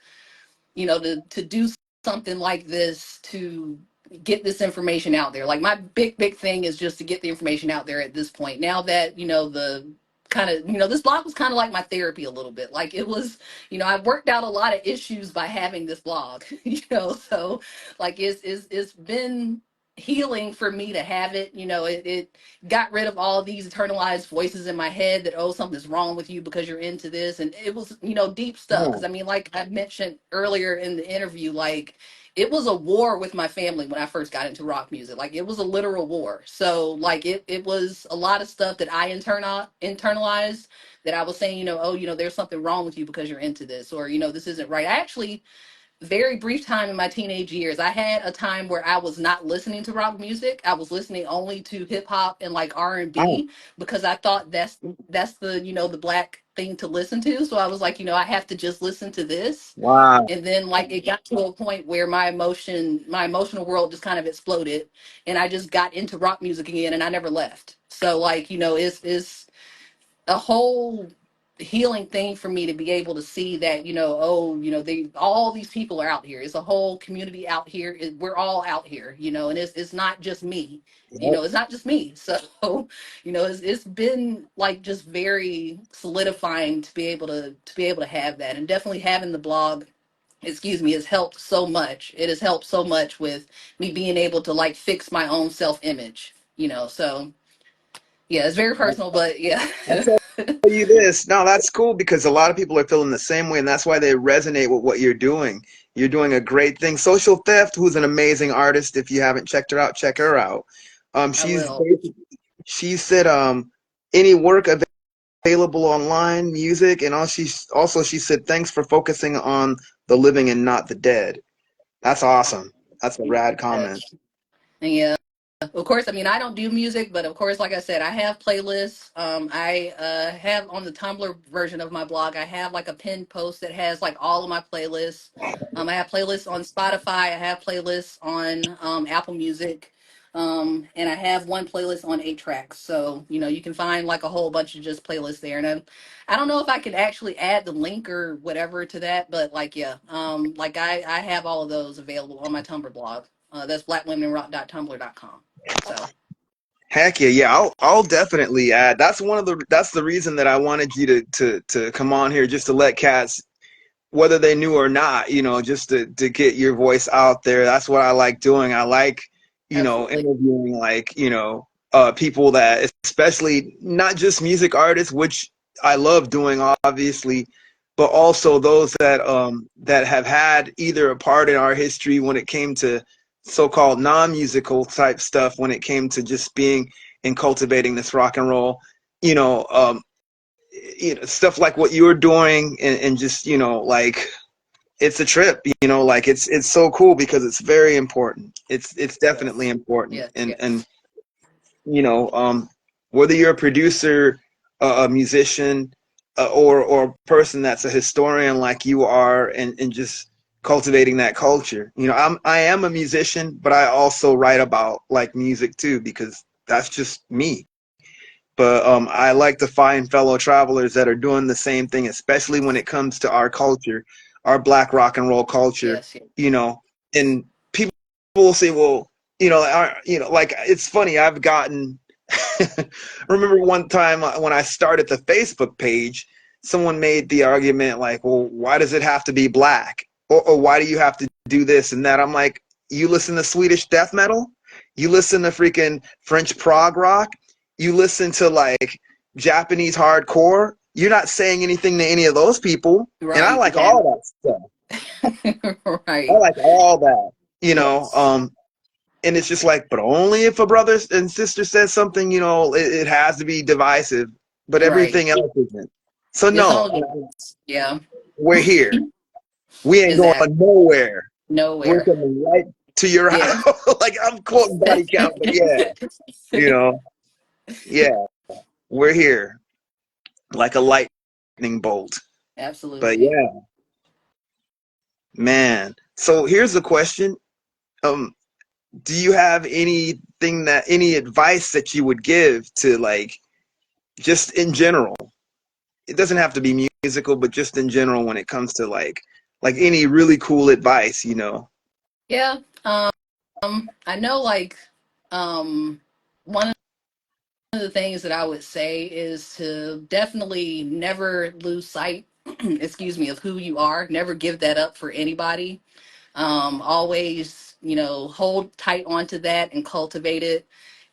to do something like this, to get this information out there. Like my big thing is just to get the information out there at this point. Now that, the kind of, this blog was kind of like my therapy a little bit. Like it was, I've worked out a lot of issues by having this blog, so like it's been healing for me to have it. It got rid of all these internalized voices in my head that, oh, something's wrong with you because you're into this. And it was, deep stuff. Because Oh, I mean, like I mentioned earlier in the interview, like it was a war with my family when I first got into rock music. Like it was a literal war. So like it was a lot of stuff that I internalized, that I was saying, oh, there's something wrong with you because you're into this, or this isn't right. I actually, very brief time in my teenage years, I had a time where I was not listening to rock music. I was listening only to hip hop and like oh, R&B, because I thought that's the, the black thing to listen to. So I was like, I have to just listen to this. wow. And then like it got to a point where my emotional world just kind of exploded, and I just got into rock music again, and I never left. So like, it's a whole healing thing for me to be able to see that, oh, they, all these people are out here. It's a whole community out here. We're all out here, and it's not just me. Yep. It's not just me. So it's been like just very solidifying to be able to have that. And definitely having the blog, excuse me, has helped so much. It has helped so much with me being able to like fix my own self-image, so yeah, it's very personal, but yeah. I'll tell you this. No, that's cool because a lot of people are feeling the same way, and that's why they resonate with what you're doing. You're doing a great thing. Social Theft, who's an amazing artist. If you haven't checked her out, check her out. I She's will. she said any work available online, music, and all she said thanks for focusing on the living and not the dead. That's awesome. That's a rad comment. Yes. Yeah. Of course, I mean, I don't do music, but of course, like I said, I have playlists. I have on the Tumblr version of my blog, I have like a pinned post that has like all of my playlists. I have playlists on Spotify. I have playlists on Apple Music. And I have one playlist on 8 tracks. So, you can find like a whole bunch of just playlists there. And I don't know if I could actually add the link or whatever to that, but like, yeah, like I have all of those available on my Tumblr blog. That's blackwomenrock.tumblr.com. So Heck yeah, yeah. I'll definitely add. That's the reason that I wanted you to come on here just to let cats, whether they knew or not, just to get your voice out there. That's what I like doing. I like, absolutely. interviewing like, people that, especially not just music artists, which I love doing obviously, but also those that have had either a part in our history when it came to so-called non-musical type stuff, when it came to just being and cultivating this rock and roll, you know, um, stuff like what you're doing, and just like it's a trip, like it's so cool because it's very important. It's definitely Yes. important, Yes. and Yes. you know um whether you're a producer, a musician, or a person that's a historian like you are, and just cultivating that culture. I am a musician, but I also write about like music too, because that's just me. But I like to find fellow travelers that are doing the same thing, especially when it comes to our culture, our black rock and roll culture. Yes. Yes. You know, and people will say, "Well, like it's funny. I've gotten." I remember one time when I started the Facebook page, someone made the argument like, "Well, why does it have to be black? Or why do you have to do this and that?" I'm like, "You listen to Swedish death metal? You listen to freaking French prog rock? You listen to like Japanese hardcore? You're not saying anything to any of those people." And I Right. like Yeah. all that stuff. I Right. like all that. You know, Yes. and it's just like, but only if a brother and sister says something, it has to be divisive, but Right. everything else isn't. So It's no, only. Yeah. we're here. We ain't going Exactly. nowhere. We're Nowhere. coming right. to your Yeah. house. Like I'm quoting body count, but yeah, you know, yeah, we're here like a lightning bolt. But Absolutely. yeah, man. So here's the question. Um, do you have any advice that you would give to like just in general? It doesn't have to be musical, but just in general when it comes to like any really cool advice, you know. Yeah. I know like one of the things that I would say is to definitely never lose sight, excuse me, of who you are. Never give that up for anybody. Always, hold tight onto that and cultivate it.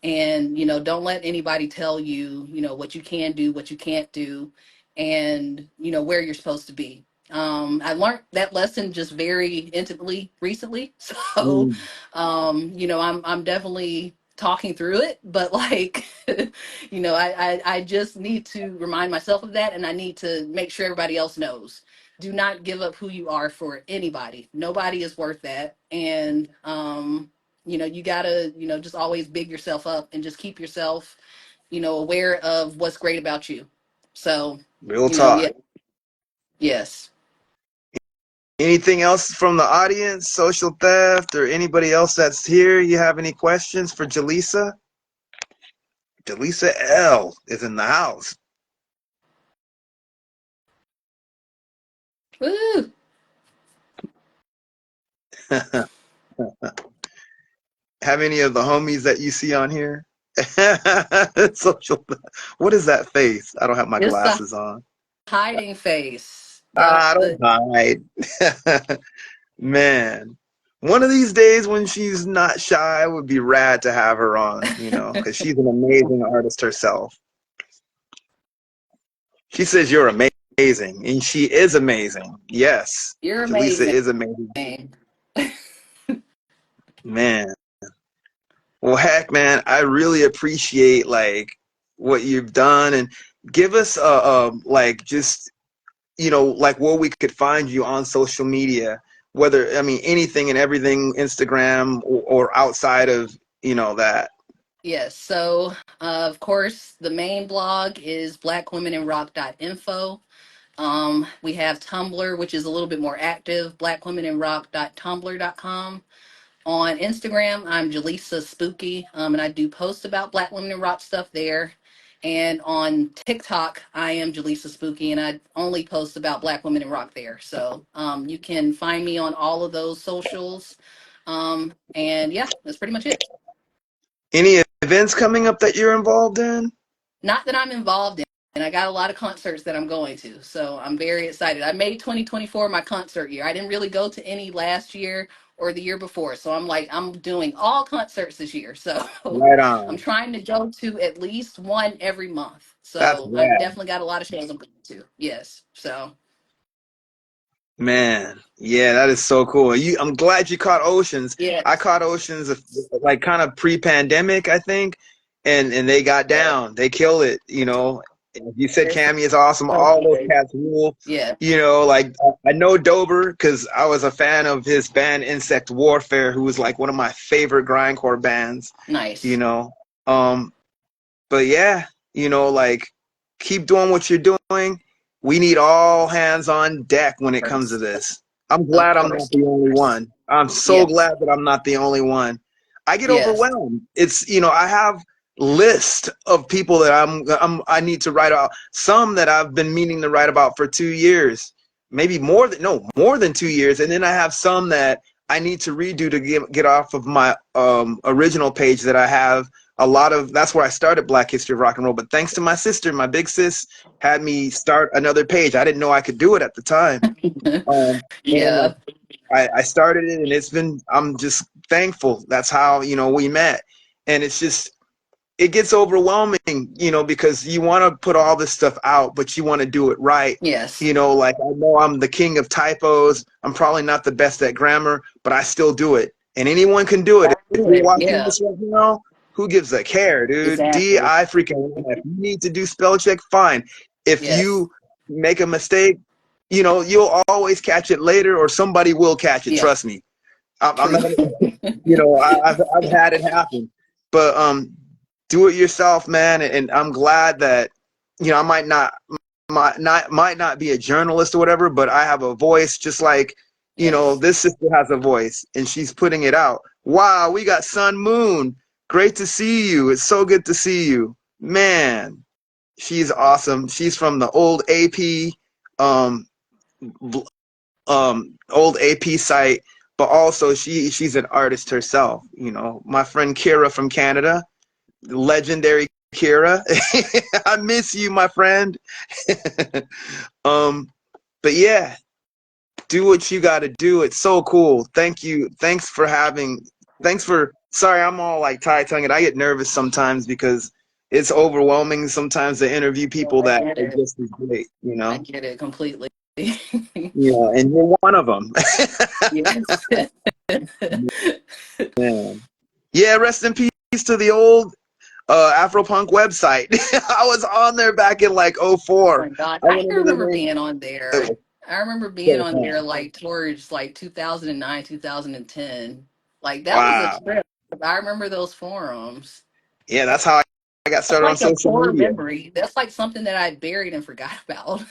And, don't let anybody tell you, what you can do, what you can't do, and, where you're supposed to be. I learned that lesson just very intimately recently. So, Mm, I'm definitely talking through it, but like, I just need to remind myself of that, and I need to make sure everybody else knows. Do not give up who you are for anybody. Nobody is worth that. And you gotta, just always big yourself up and just keep yourself, aware of what's great about you. So, real yeah, talk. yes. Anything else from the audience, social theft, or anybody else that's here? You have any questions for Jalessa? Jalessa L is in the house. Woo! Have any of the homies that you see on here? Social. What is that face? I don't have my It's the glasses on. hiding face. Yep. I don't hide. Man, one of these days when she's not shy, it would be rad to have her on, you know, because she's an amazing artist herself. She says you're amazing, and she is amazing. Yes, You're Jalessa amazing. is amazing. Man, well, heck, man, I really appreciate like what you've done, and give us like just like where we could find you on social media, whether, I mean, anything and everything, Instagram or outside of, that. Yes. So, of course, the main blog is blackwomeninrock.info. We have Tumblr, which is a little bit more active, blackwomeninrock.tumblr.com. On Instagram, I'm Jalessa Spooky, and I do post about Black Women in Rock stuff there. And on TikTok, I am Jalessa Spooky, and I only post about Black Women in Rock there. So you can find me on all of those socials. And yeah, that's pretty much it. Any events coming up that you're involved in? Not that I'm involved in. And I got a lot of concerts that I'm going to. So I'm very excited. I made 2024 my concert year. I didn't really go to any last year or the year before. So I'm like, I'm doing all concerts this year. So Right I'm on. trying to go to at least one every month. That's So I've rad. definitely got a lot of shows I'm going to. Yes. So Man, yeah, that is so cool. I'm glad you caught Oceans. yeah. I caught Oceans like kind of pre-pandemic, I think, and they got Yeah. down. They killed it. You said They're so Cammy is awesome. All those good. cats rule. Yeah. Like I know Dober because I was a fan of his band Insect Warfare, who was like one of my favorite grindcore bands. You Nice. know, um, but yeah, like keep doing what you're doing. We need all hands on deck when it comes to First. this. I'm Of glad I'm not course. the only one. I'm so Yes. glad that I'm not the only one. I get Yes. overwhelmed. I have list of people that I need to write out. Some that I've been meaning to write about for 2 years, maybe more than 2 years, and then I have some that I need to redo to get off of my original page that I have a lot of. That's where I started Black History of Rock and Roll. But thanks to my sister, my big sis, had me start another page. I didn't know I could do it at the time. And Yeah. I started it, and I'm just thankful. That's how, we met. And it's just, it gets overwhelming, because you want to put all this stuff out, but you want to do it right. Yes. Like I know I'm the king of typos. I'm probably not the best at grammar, but I still do it. And anyone can do it. If you're watching Yeah. this right now, who gives a care, dude? Exactly. I freaking If you need to do spell check, fine. If Yes. you make a mistake, you'll always catch it later, or somebody will catch it. Yeah. Trust me. I'm True. not gonna, I've had it happen, but do it yourself, man. And I'm glad that I might not be a journalist or whatever, but I have a voice just like Yes. this sister has a voice, and she's putting it out. Wow, we got Sun Moon. Great to see you. It's so good to see you, man. She's awesome. She's from the old AP, um, old AP site, but also she's an artist herself. My friend Kira from Canada, legendary Kira. I miss you, my friend. um, but yeah, do what you got to do. It's so cool. Thank you. Thanks for having. Thanks for. Sorry, I'm all like tie-tongued. I get nervous sometimes because it's overwhelming sometimes to interview Well, people I that get are it. just as great. I get it completely. And you're one of them. Yes. Man. Yeah, rest in peace to the old Afropunk website. I was on there back in like Oh '04. my God. I I went can under the remember name. being on It there. was I remember being so on there fun. like towards like 2009, 2010. Like that was a Wow. trip. I remember those forums. Yeah, that's how I got That's started on like a social core media. memory. That's like something that I buried and forgot about.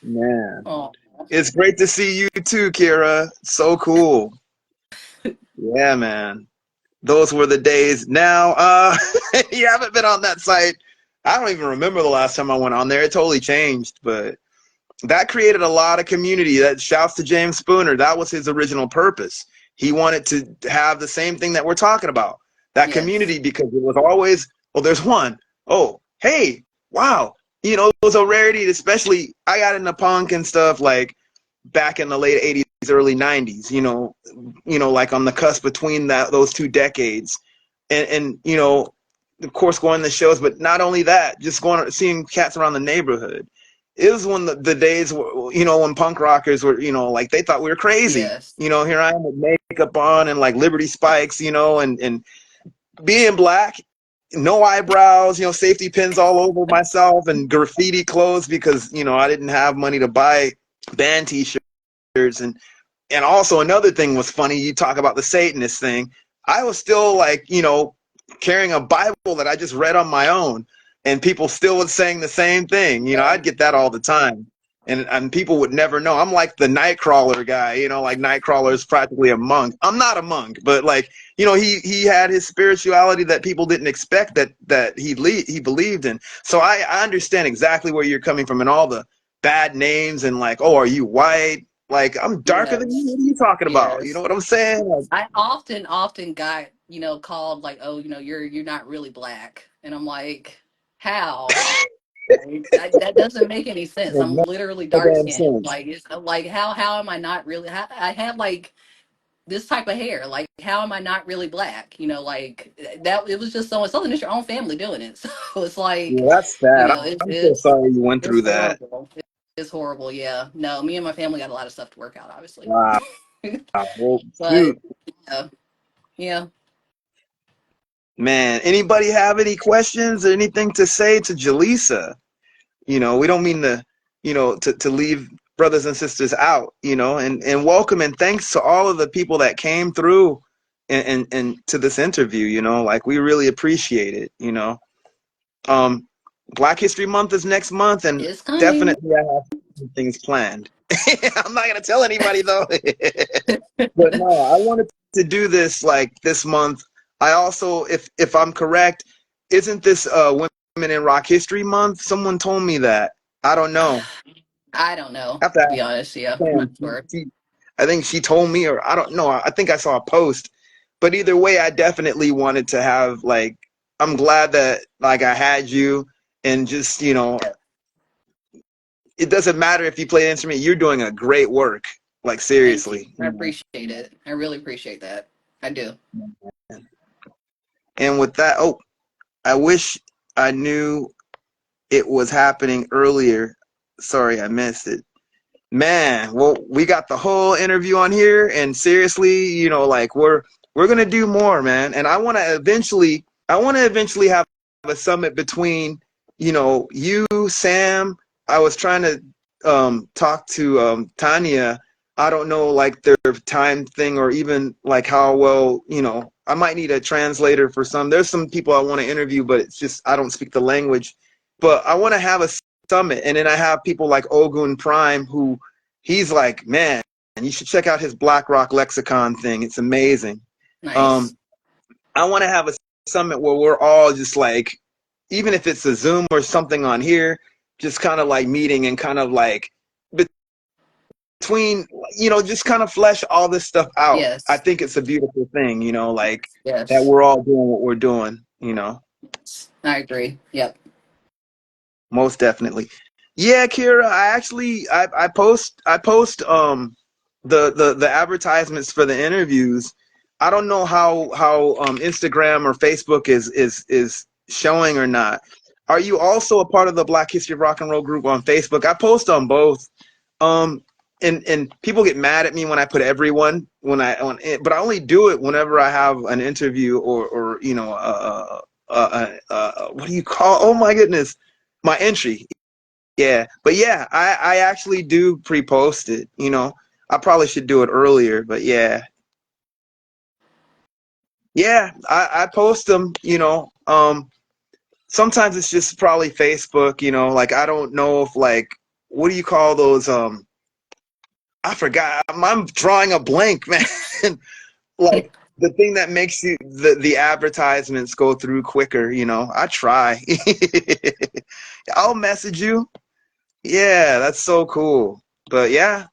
Man, Oh, it's great to see you too, Kira. So cool. Yeah, man. Those were the days. Now, you haven't been on that site. I don't even remember the last time I went on there. It totally changed, but that created a lot of community. That shouts to James Spooner. That was his original purpose. He wanted to have the same thing that we're talking about, that yes. community, because it was always, oh, there's one. Oh, hey, wow. It was a rarity, especially I got into punk and stuff like back in the late 80s, early 90s, like on the cusp between those two decades. And of course, going to the shows, but not only that, just seeing cats around the neighborhood. It was when the days were, when punk rockers were, like they thought we were crazy. Yes. Here I am with makeup on and like Liberty Spikes, and being black, no eyebrows, safety pins all over myself and graffiti clothes because, I didn't have money to buy band t-shirts. And also another thing was funny. You talk about the Satanist thing. I was still like, carrying a Bible that I just read on my own, and people still was saying the same thing. Yeah. I'd get that all the time, and people would never know. I'm like the Nightcrawler guy. Like Nightcrawler is practically a monk. I'm not a monk, but like he had his spirituality that people didn't expect that he believed in. So I understand exactly where you're coming from and all the bad names and like, oh, are you white? Like, I'm darker than you. Yes. What are you talking about? You know Yes. what I'm saying? Like, I often got, called like, oh, you're not really black. And I'm like, how? Like, that doesn't make any sense. makes I'm no literally dark damn skinned. sense. Like it's like how am I not really I have like this type of hair. Like how am I not really black? Like that it was just so and something. It's your own family doing it. So it's like, Yeah, that's sad. it's I'm so sorry you went it's through that. horrible. It's horrible. Yeah. No, me and my family got a lot of stuff to work out, obviously. Wow. Well, But shoot, yeah, yeah. man. Anybody have any questions or anything to say to Jaleesa? We don't mean to leave brothers and sisters out, and welcome and thanks to all of the people that came through and to this interview, like we really appreciate it. Um, Black History Month is next month, and It's coming. definitely I have some things planned. I'm not gonna tell anybody though. But no, I wanted to do this like this month. I also, if I'm correct, isn't this Women in Rock History Month? Someone told me that. I don't know. I don't know, I have to to ask be honest. Yeah, I'm not Sam. sure. I think she told me, or I don't know. I think I saw a post. But either way, I definitely wanted to have like. I'm glad that like I had you, and just Yeah, it doesn't matter if you play an instrument. You're doing a great work. Like thank you. seriously. I appreciate it. I really appreciate that. I do. And with that, oh, I wish I knew it was happening earlier. Sorry, I missed it. Man, well, we got the whole interview on here, and seriously, like we're gonna do more, man. And I want to eventually have a summit between, you, Sam. I was trying to talk to Tanya. I don't know like their time thing or even like how well, I might need a translator for some. There's some people I want to interview, but it's just I don't speak the language. But I want to have a summit, and then I have people like Ogun Prime who he's like, man, you should check out his Black Rock lexicon thing. It's amazing. Nice. Um, I want to have a summit where we're all just like, even if it's a Zoom or something on here, just kind of like meeting and kind of like between, just kind of flesh all this stuff out. I Yes. think it's a beautiful thing, like that Yes. we're all doing what we're doing. I agree. Yep. Most definitely. Yeah, Kira, I post the advertisements for the interviews. I don't know how Instagram or Facebook is showing or not. Are you also a part of the Black History of Rock and Roll group on Facebook? I post on both. Um and people get mad at me when I put everyone when I on it, but I only do it whenever I have an interview or what do you call? Oh my goodness, my entry. Yeah, but yeah, I actually do pre-post it. I probably should do it earlier, but yeah, yeah, I post them. Sometimes it's just probably Facebook. Like I don't know if like what do you call those? I forgot. I'm drawing a blank, man. Like the thing that makes the advertisements go through quicker. I try. I'll message you. Yeah, that's so cool. But yeah,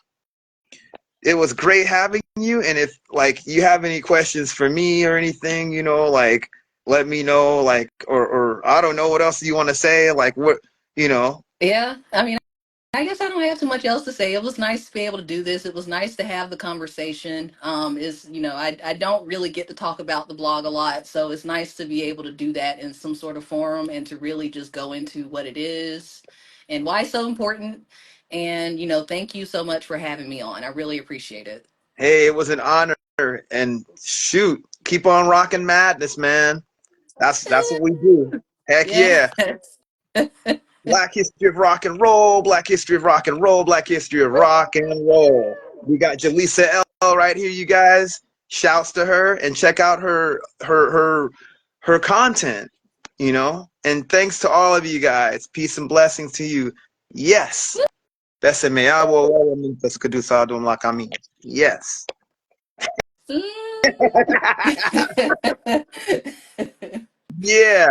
it was great having you. And if like you have any questions for me or anything, like let me know, like or I don't know what else you want to say, like what you know. Yeah. I mean, I guess I don't have too much else to say. It was nice to be able to do this. It was nice to have the conversation. I don't really get to talk about the blog a lot, so it's nice to be able to do that in some sort of forum and to really just go into what it is and why it's so important. And thank you so much for having me on. I really appreciate it. Hey, it was an honor and shoot, keep on rocking madness, man. That's what we do. Heck yeah. Yes. Black history of rock and roll, black history of rock and roll, black history of rock and roll. We got Jalessa L right here, you guys. Shouts to her and check out her content, And thanks to all of you guys. Peace and blessings to you. Yes. Bese me agua, mientras que tú sabes la camino. Yes. Yeah.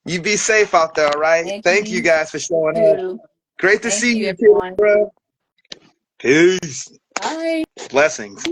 You be safe out there, all right? Thank Thank you you guys for showing up. too. Great to Thank see you, you, everyone. Kira. Peace. Bye. Blessings.